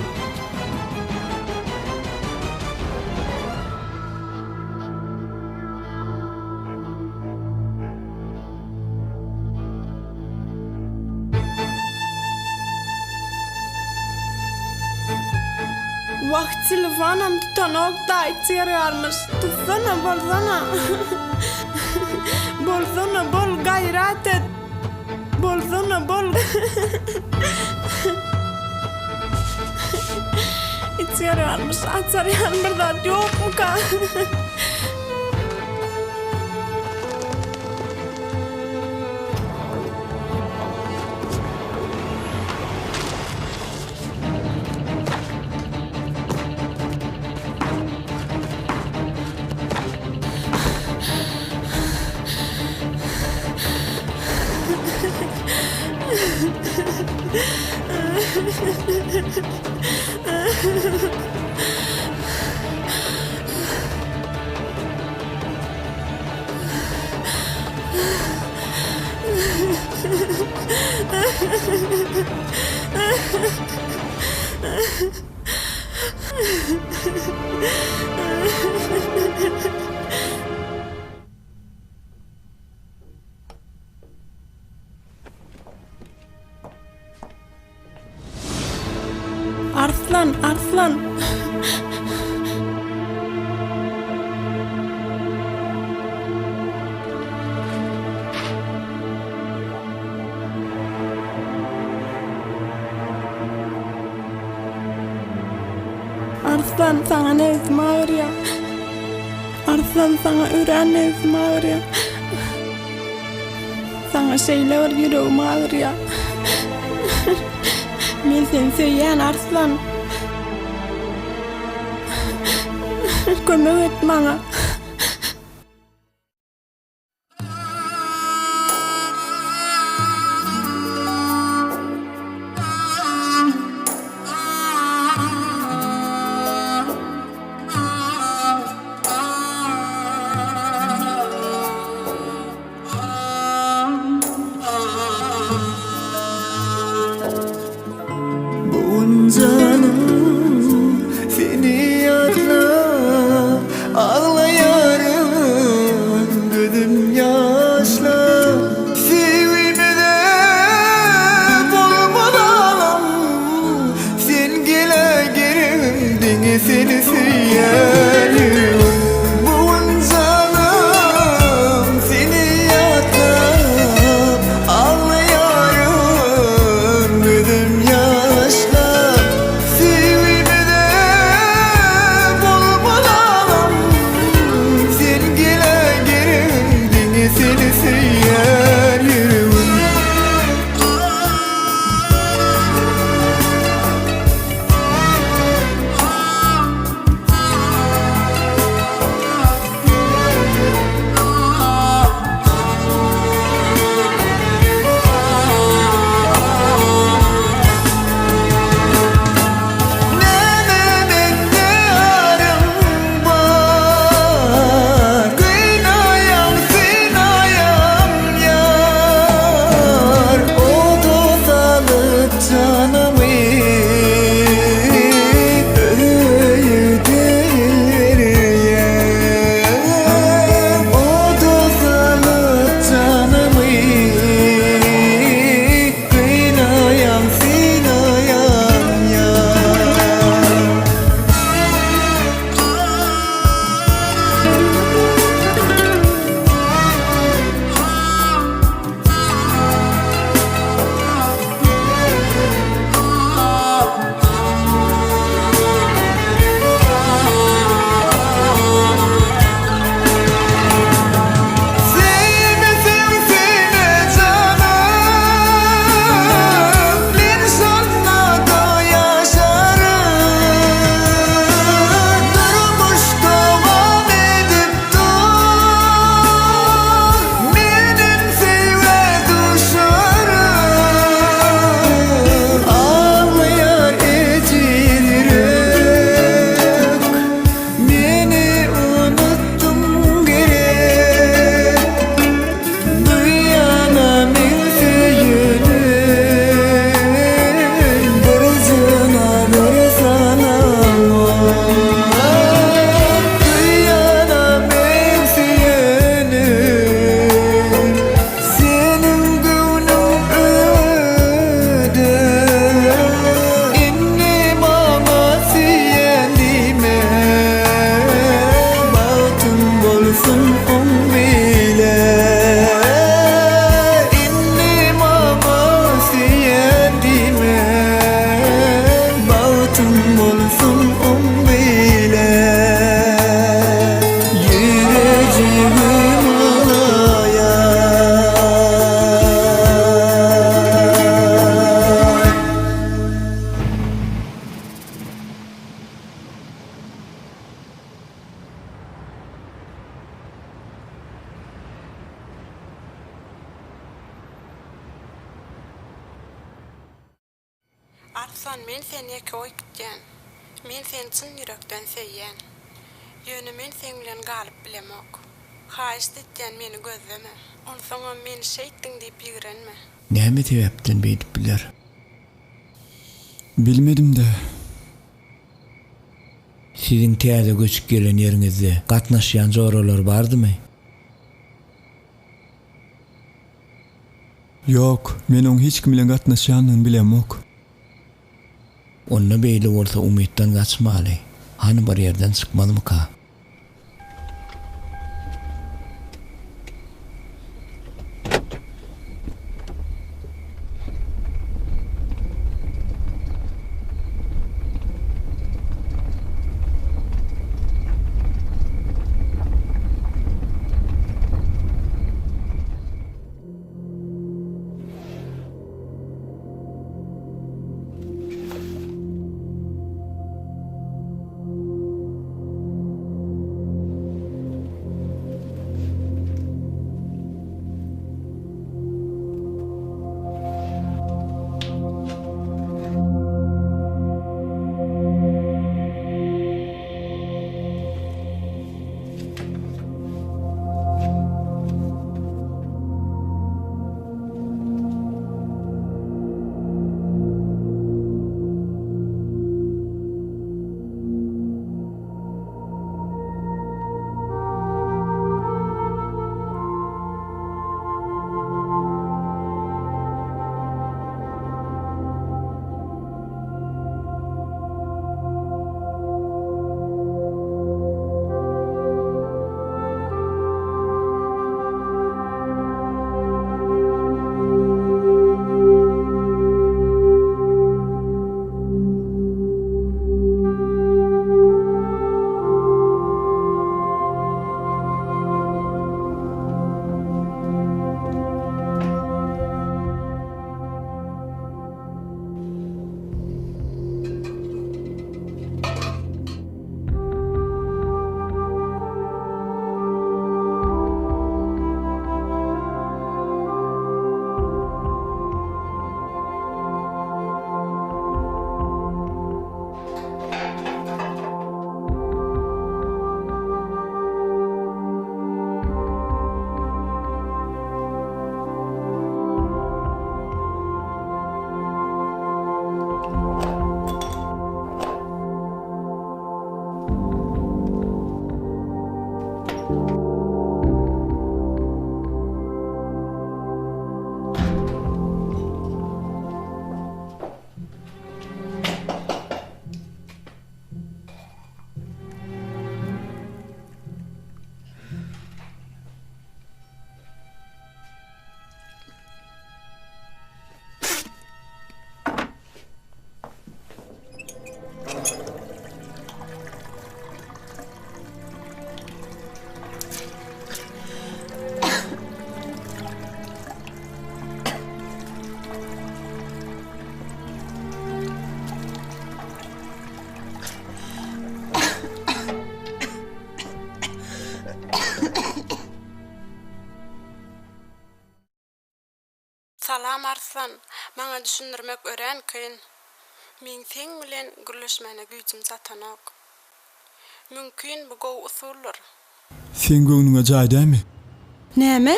Vakt telefonum tutanok da içeriyormuş. Tutsana, bolsana. Bolsana, bol gayret et. Bolsana, bol. İçeriyormuş. Açaryan burada yok mu ka? Arslan, Arslan. Arslan, sana neyzim ağrıya. Arslan, sana üren neyzim ağrıya. Sana şeyler yüreğim ağrıya. Men seni seýýän Arslan. Kömek et maňa. Canım seni yadla ağlayarım gözüm yaşla sevimde bulmadan sen gele geldin seni seyerim bu canım seni yadla ağlayarım gözüm yaşla Arslan, men seni eke oy gitjen. Men seni çyn yürekden seýýän. Ýöne men sen bilen galyp bilemok. Haýyş etjen meni gözleme. Onsoňa meni şeýtdiň diýip ýigrenme. Näme sebäpden beýdip biler? Bilmedim de. Sizin täze göçüp gelen ýeriňizde gatnaşýan joralar bardymy? Yok, men oň hiç kim bilen gatnaşýanyny bilemok. Onna beýle bolsa umytdan gaçmaly. Hani bir ýerden çykmadymy ka? Salam Arslan, maňa düşündirmek ören kyn. Men sen bilen gürleşmene güýjüm satanok. Mümkin bu gow usullar. Sen göwnüňe jaý dämi? Näme?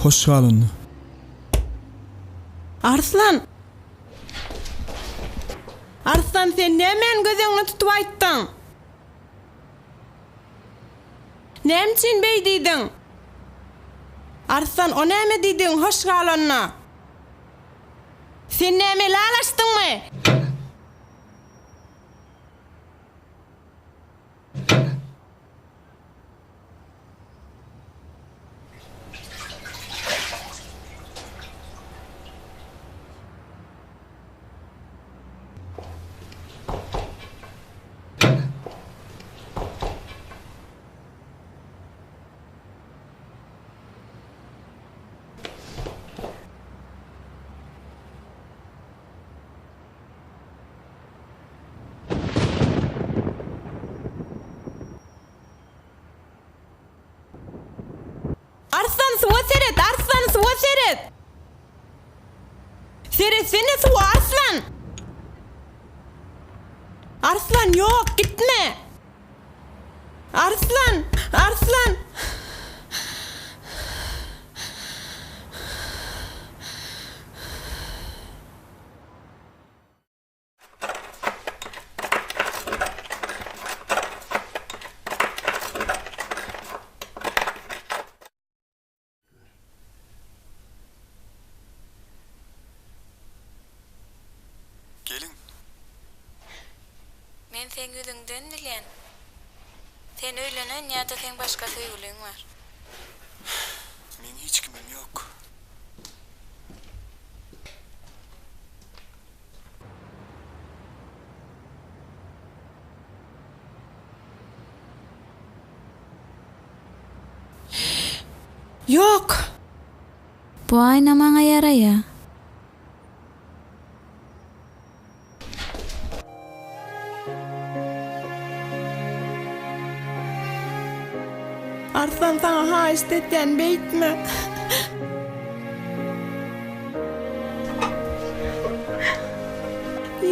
Hoş galyny. Arslan! Arslan, sen nämen gözüňi tutup aýtdyň? Näme üçin beýdiň? Arslan, o näme diýdiň hoş galyna? Sen näme lalaşdyňmy? Arslan, suwa seret! Arslan, suwa seret! Seret, seni suwa Arslan! Arslan yok, gitme. Arslan, Arslan. Gelin. Men sen yüzünden bilen. Sen öylenen ya da sen başka söýgüleň var. Men hiç kimim yok. Yok. Bu ayna maňa ýaraýa. Arslan sana ha istetden beytme.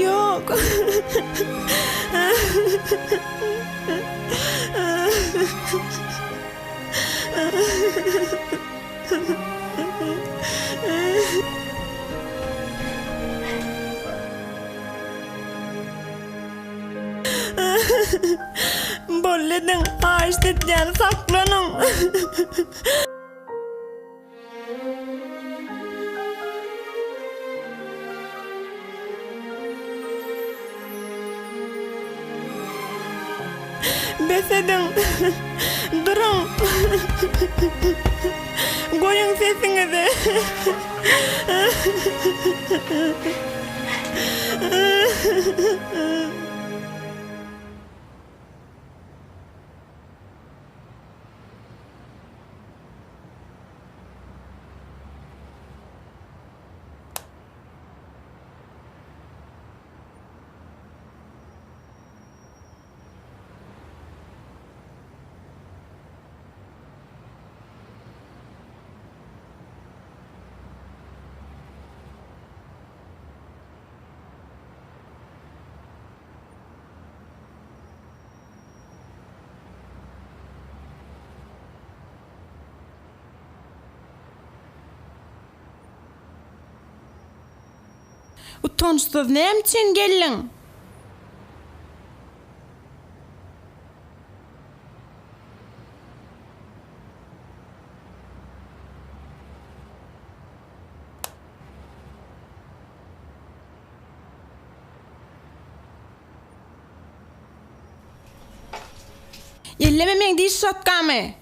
Yok. Bolledin ha istetden saklanın. Besedin. Durun. Goyun sesinizi. Utançsız näme için gelin? Ellememeň diýiş şatkamy.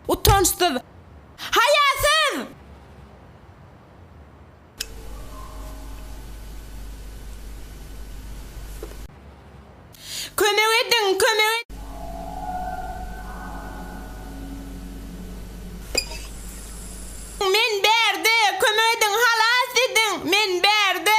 Utançsız. Hayatsız. Kömek edin, kömek edin. Men berdi, kömek edin, halas edin. Men berdi.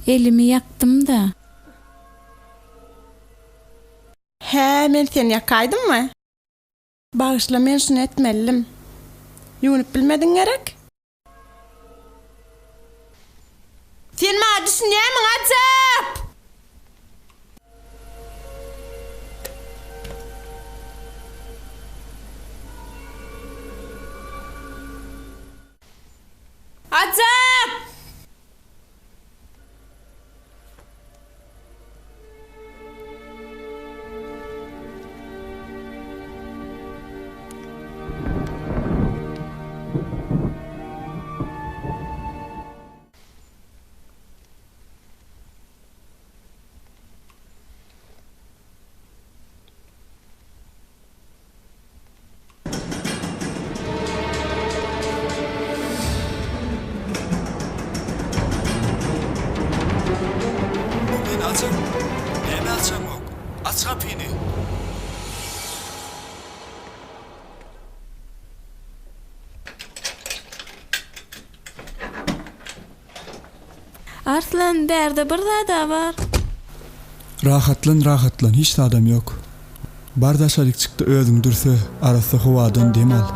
Elimi yaktım-da. He, men seni yakaydym mı? Bağışla, men şunu etmelim. Yunup bilmedin gerek. Sen ma düşünýämiň ajap? Ajap! Men açam. Näme açamok? Aç kapyny. Arslan, berde bir zada var. Rahatlan, hiç de adam yok. Bardaşalyk çıktı özüň dursa, arasy howadan dem al.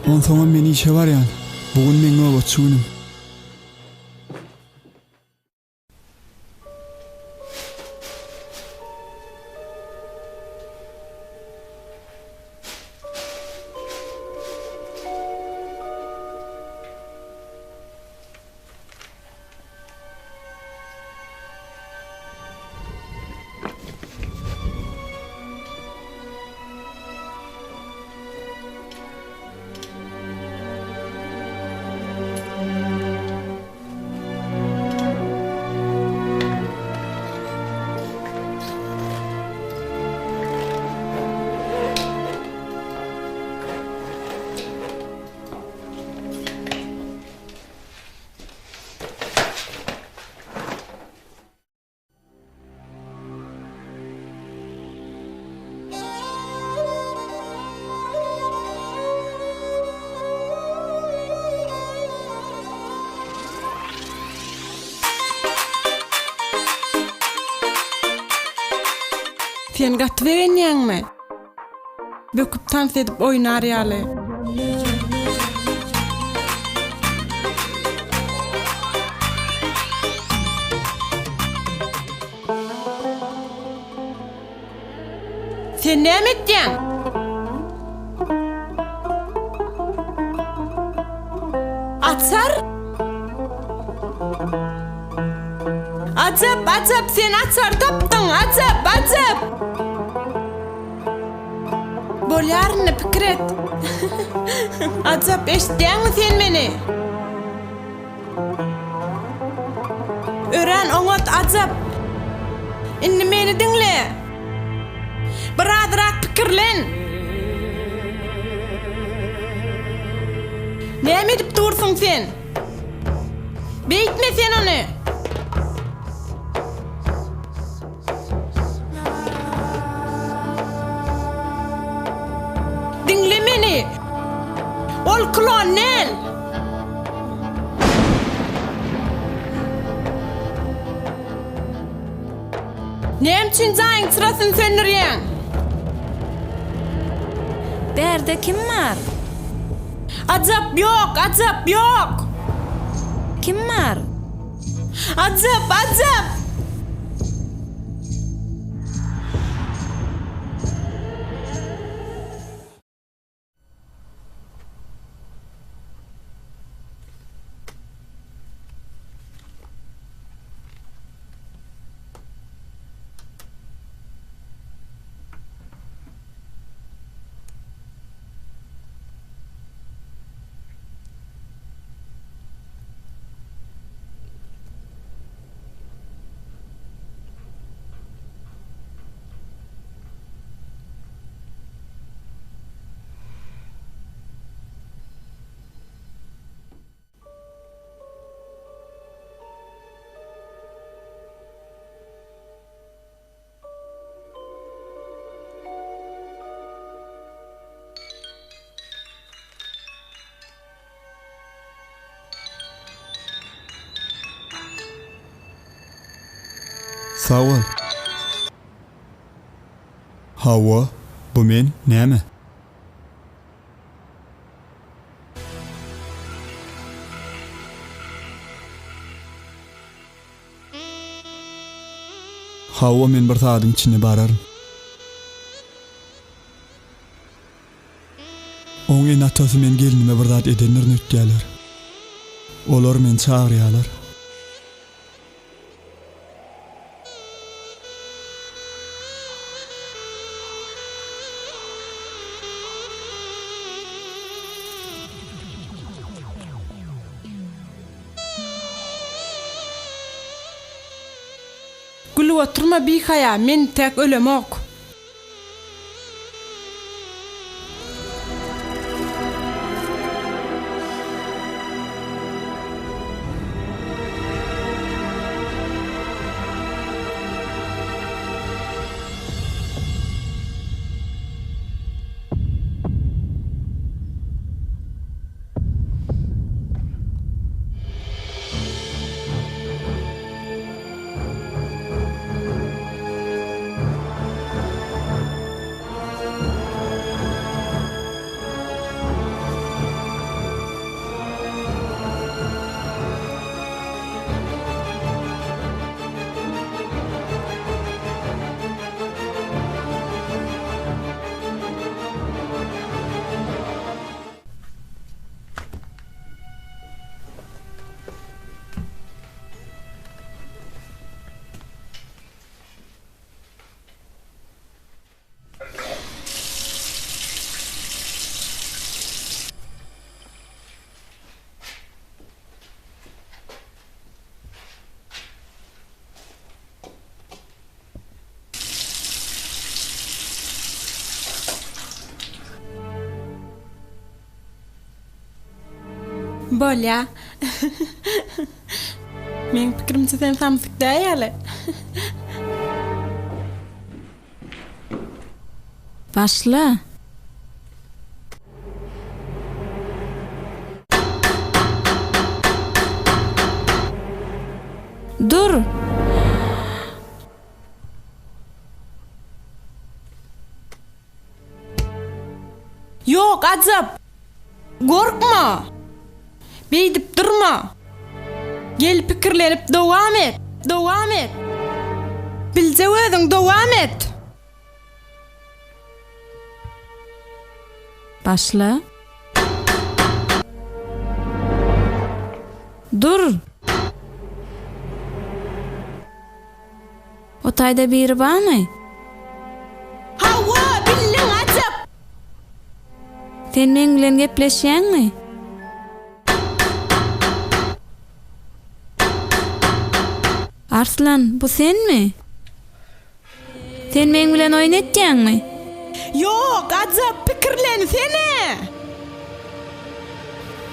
On soňa meni işe var ýan. Bugün men nowatçy günüm. Sen gatverenýäňmi? Böküp tans edip oýnar ýaly. Sen näme etdiň? Atsar? Ajap, sen atsar tapdyň, ajap. Bolýarny pikir et. Ajap, eşitdiňmi sen meni? Ören oňat ajap. Indi meni diňle. Birazrak pikirlen. Näme edip dursun sen? Beýtme sen ony. Dinle meni. Ol klonel. Näme jaýyň sırasyn söndürýän? Berde kim var? Ajap yok. Kim var? Ajap. Sağ ol. Hawa, bu men näme? Hawa men bir saatın içinde bararım. Oň en atasy men gelinime bir zat edenlerini ütdýärler. Olar men çağırýarlar. Gülüp oturma bir haya, men tek ölemok. Bolya. Men pikirimçe sen samsyk däýäli. Başla. Dur. Yok, azap. Korkma. Beýdip durma. Gel pikirlenip dowam et. Dowam et. Bilje özüň dowam et. Başla. Dur. O tayda biri barmy? Hawa, billiň azap. Sen men bilen gepleşýänmi? Arslan, bu senmi? Sen men bilen oýun etýänmi? Yok, azap pikirlensene.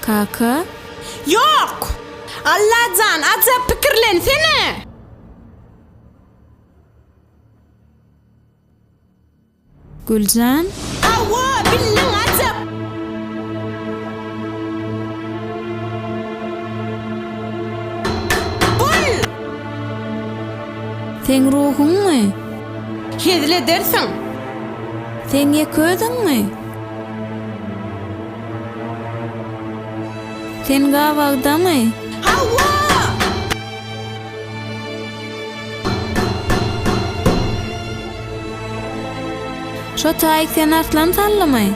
Kaka? Yok. Allah'tan azap pikirlensene. Gülcan? Hawa, billiň azap. Bul. Sen ruhuňmy? Hezle dersin. Sen ýeködüňmi? Sen gawagdamy? Hawa. Şo taýyk sen Arslan sallamy?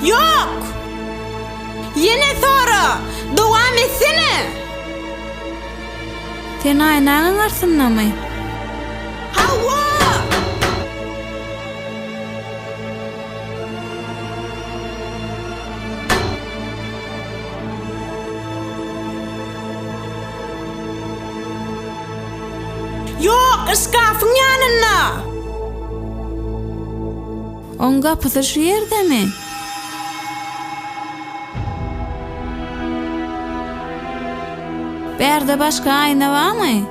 Yok. Yine sonra. Dowam etsene. Sen aýnagyň arsynamy? Hawa. Yok, ıskafın yanına. Oň gapysy şu ýerdemi? Berde başka ayna barmy?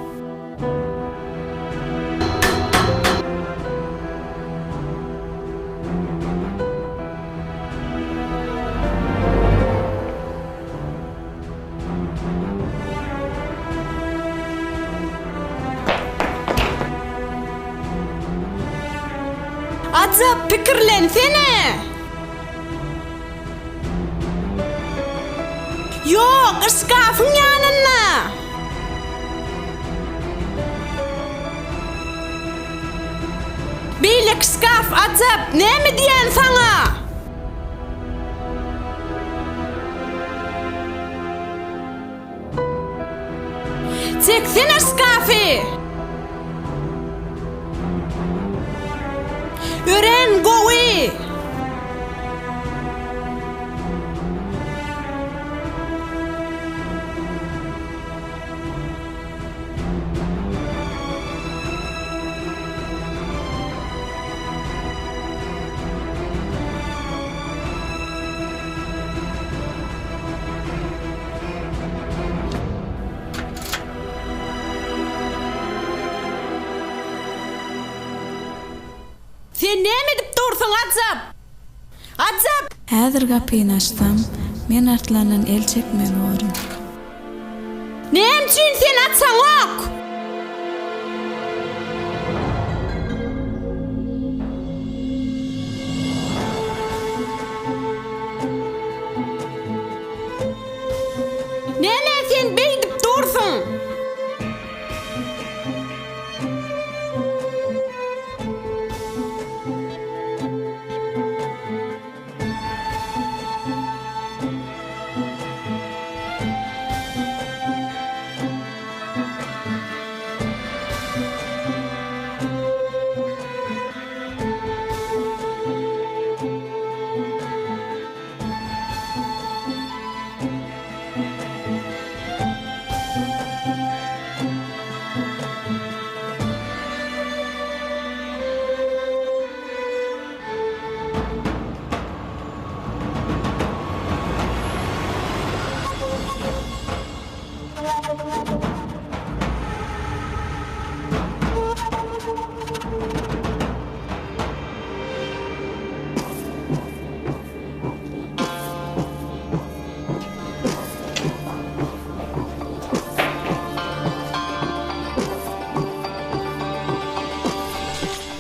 Azap pikirlensene. Yok, ıskafın yanına. Bilik ıskaf azap ne mi diyen sana? Çeksin ıskafı. Ören gowi. Sen ne mi dip dursun Azap? Azap! Häzir gapyny açsam, men artlarından el çekmeli bolarym. Nem üçün sen atsan ok? Neme sen beydip dursun?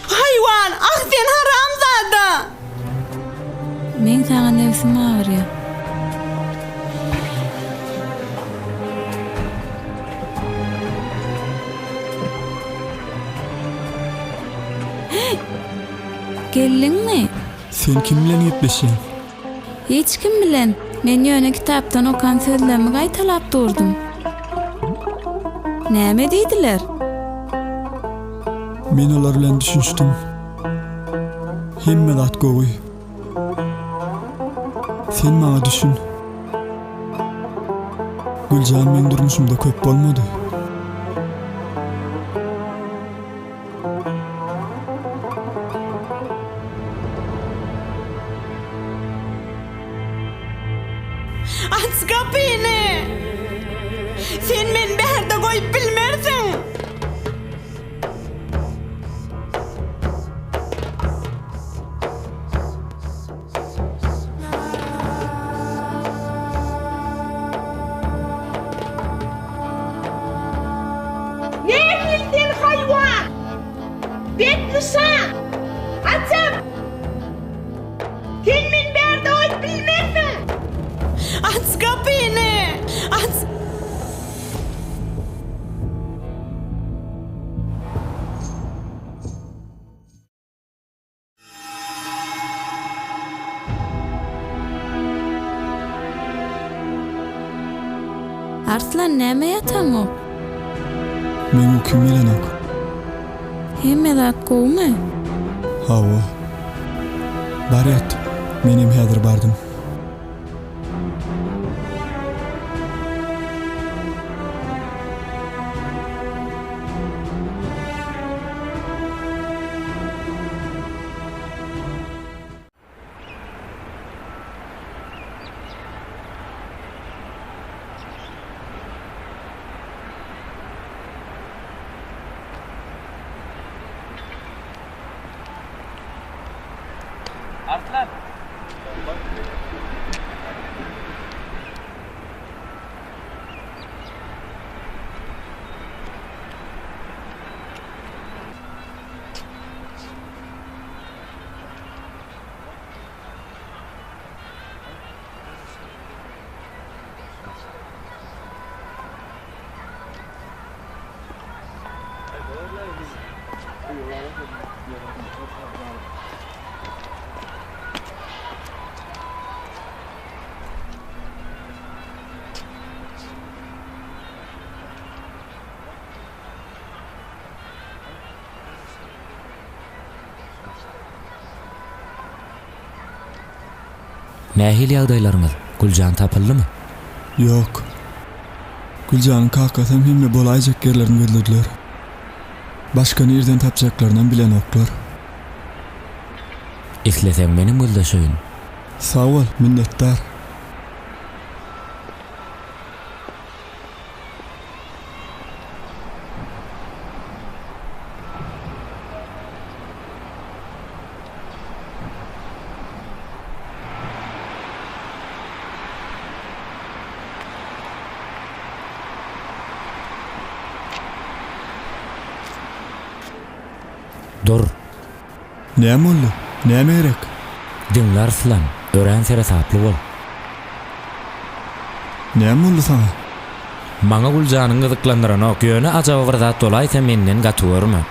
Hayvan, ah sen haramzada. Men sana nefsim ağrıyor. Gellinmi? Sen kim bilen gepleşýän? Hiç kim bilen. Men ýöne kitapdan okan sözlerimi gaýtalap durdum. Näme diýdiler? Men olar bilen düşünüşdim. Hemme zat gowy. Sen maňa düşün. Güljan men durmuşumda köp bolmady. Aç kapını. Sen men bärde goýup bilmersiň. Ne sen hayvan? Betlişan. Açıp. Sen men bärde goýup bilmersiň. Aç kapını. Aç. Arslan näme ýatan ok? Men o kim bilen ok? Hemme zat gowmy? Hawa. Baryat. Menim häzir bardym. Artlar. Nähil ýagdaýlaryňyz? Güljan tapyldymy? Yok. Gülcan'ın kakasam hemme bolayjak yerlerini gözlediler. Başka nereden tapacaklarından bilen oklar. Isleseň menim güldeşeýin. Sağ ol, minnettar. Dur. Näme oldu? Näme gerek? Diňler Arslan, ören sere saply bol. Näme oldu sana? Maňa Guljanyň gyzyklandyran ok ýöne ajaba bir zat dolaýsa menden gatýarmy?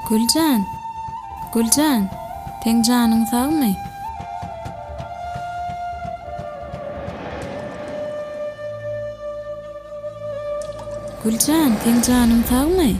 Güljan. Güljan. Teň janyň sagmy? Güljan, teň janyň sagmy?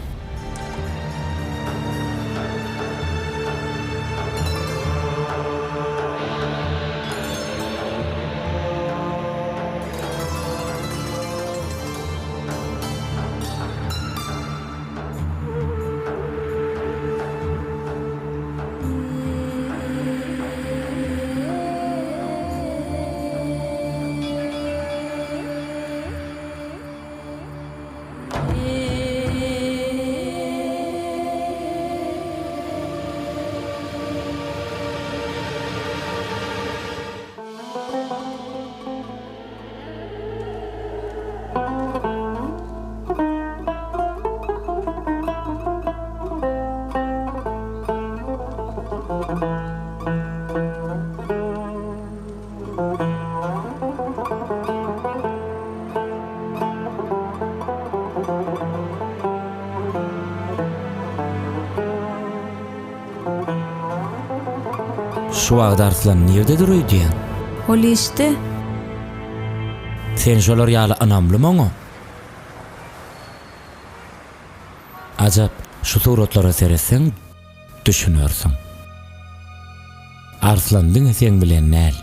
Şu wagda Arslan nerede durýdy? Ol işte. Sen şolar ýaly anamlymy oňa? Ajap, şu suratlara sereseň düşünürsiň. Arslandyň sen bilen näl?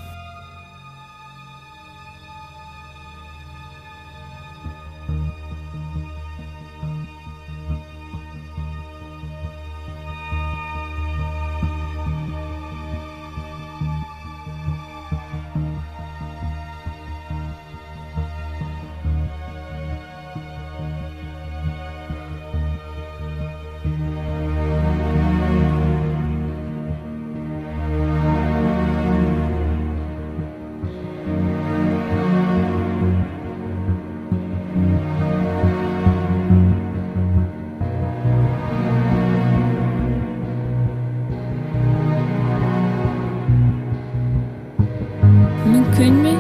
Mümkünmi?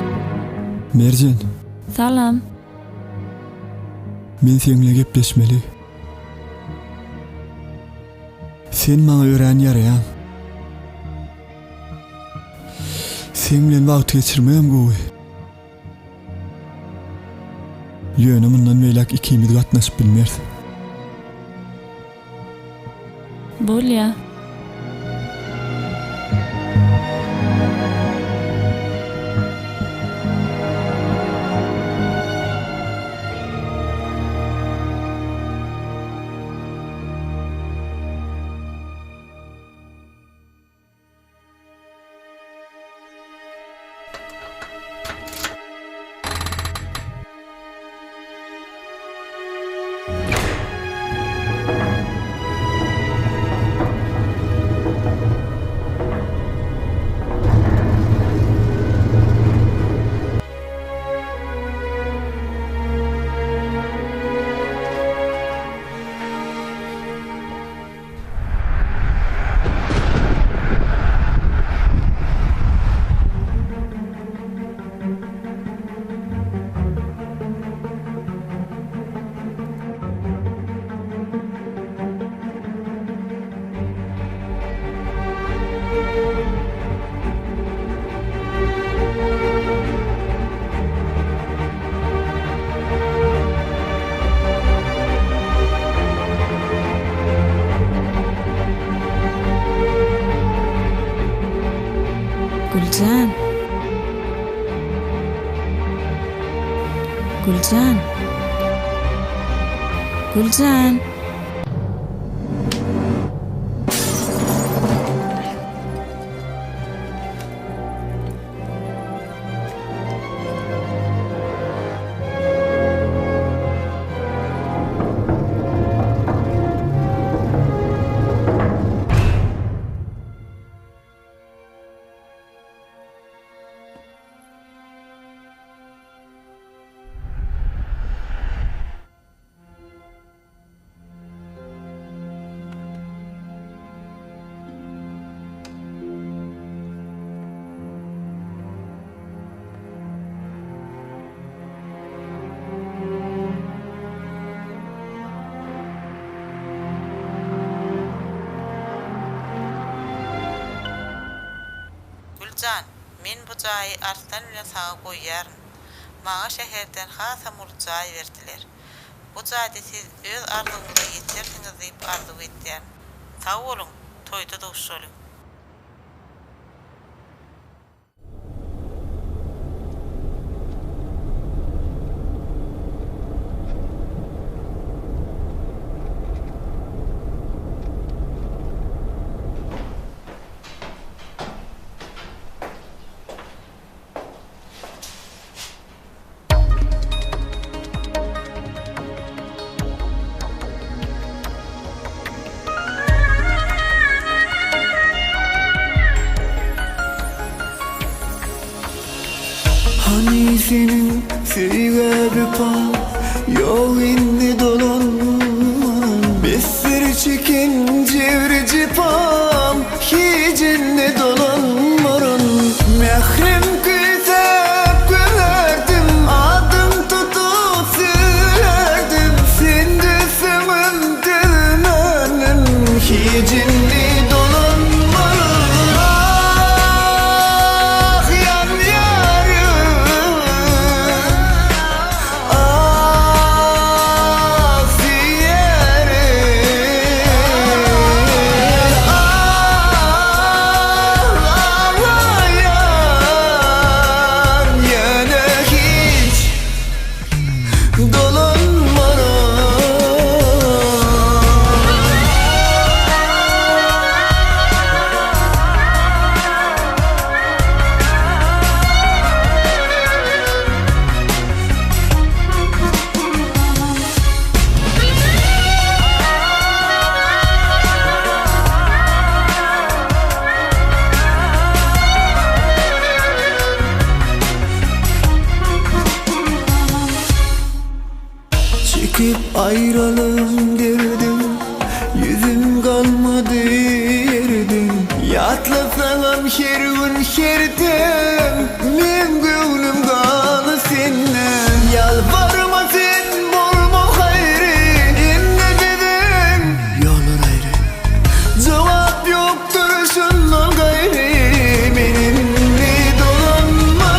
Merjen, Salam. men seninle gepleşmeli. Sen maňa ören ýaraýan. Sen bilen wagt geçirmeýän gowy. Ýöne mundan beýlek ikimiz gatnaşyp bilmersiň. Bolýa. Gülcan. Gülcan. Gülcan. Gülcan, men bu jaýy arslan bilen saňa goýýaryn. Maňa şäherden hasa murjay berdiler. Bu jaýda siz öz arzuňyza ýetersiňiz diýip arzu etdiler. Sag bolun, toýda duşşalyň. Hani senin sevgi pal yok indi dolanman Besir çekin cevrici pam hicinle dolanmaran Mehrem küsep gülerdim adım tutup sülerdim Sen de sevim dilmenin hicinle dolanmaran Çekip ayrılım derdim yüzüm kalmadı yerdim Yatlasam her gün herdim men gönlüm kalı senden Yalvarma sen bolma hayri inne dedim yollar ayrı Cevap yoktur şundan gayri benimle dolanma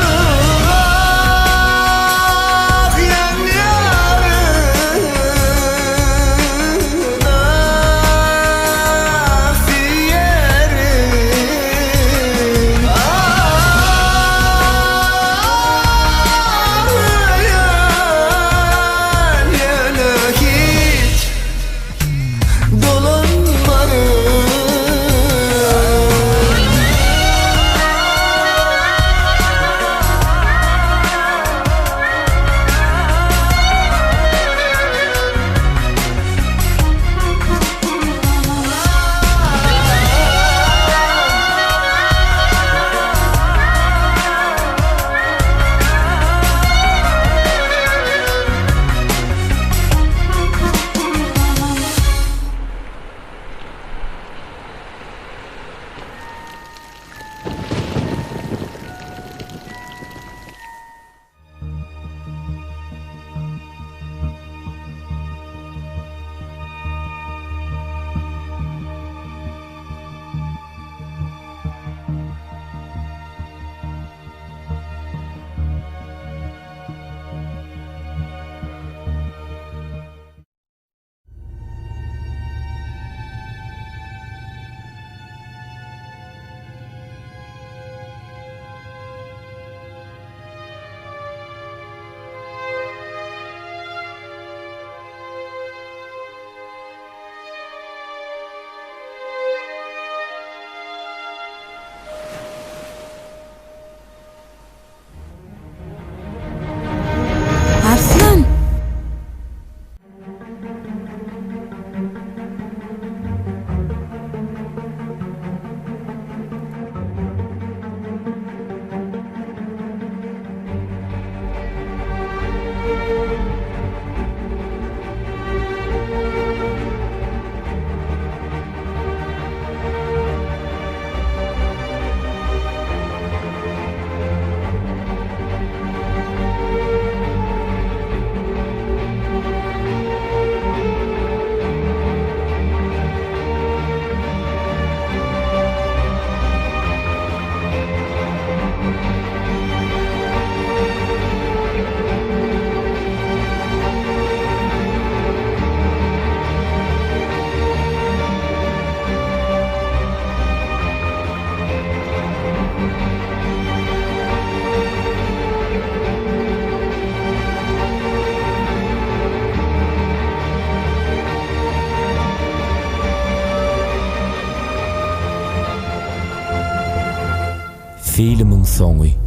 Filmin soňy.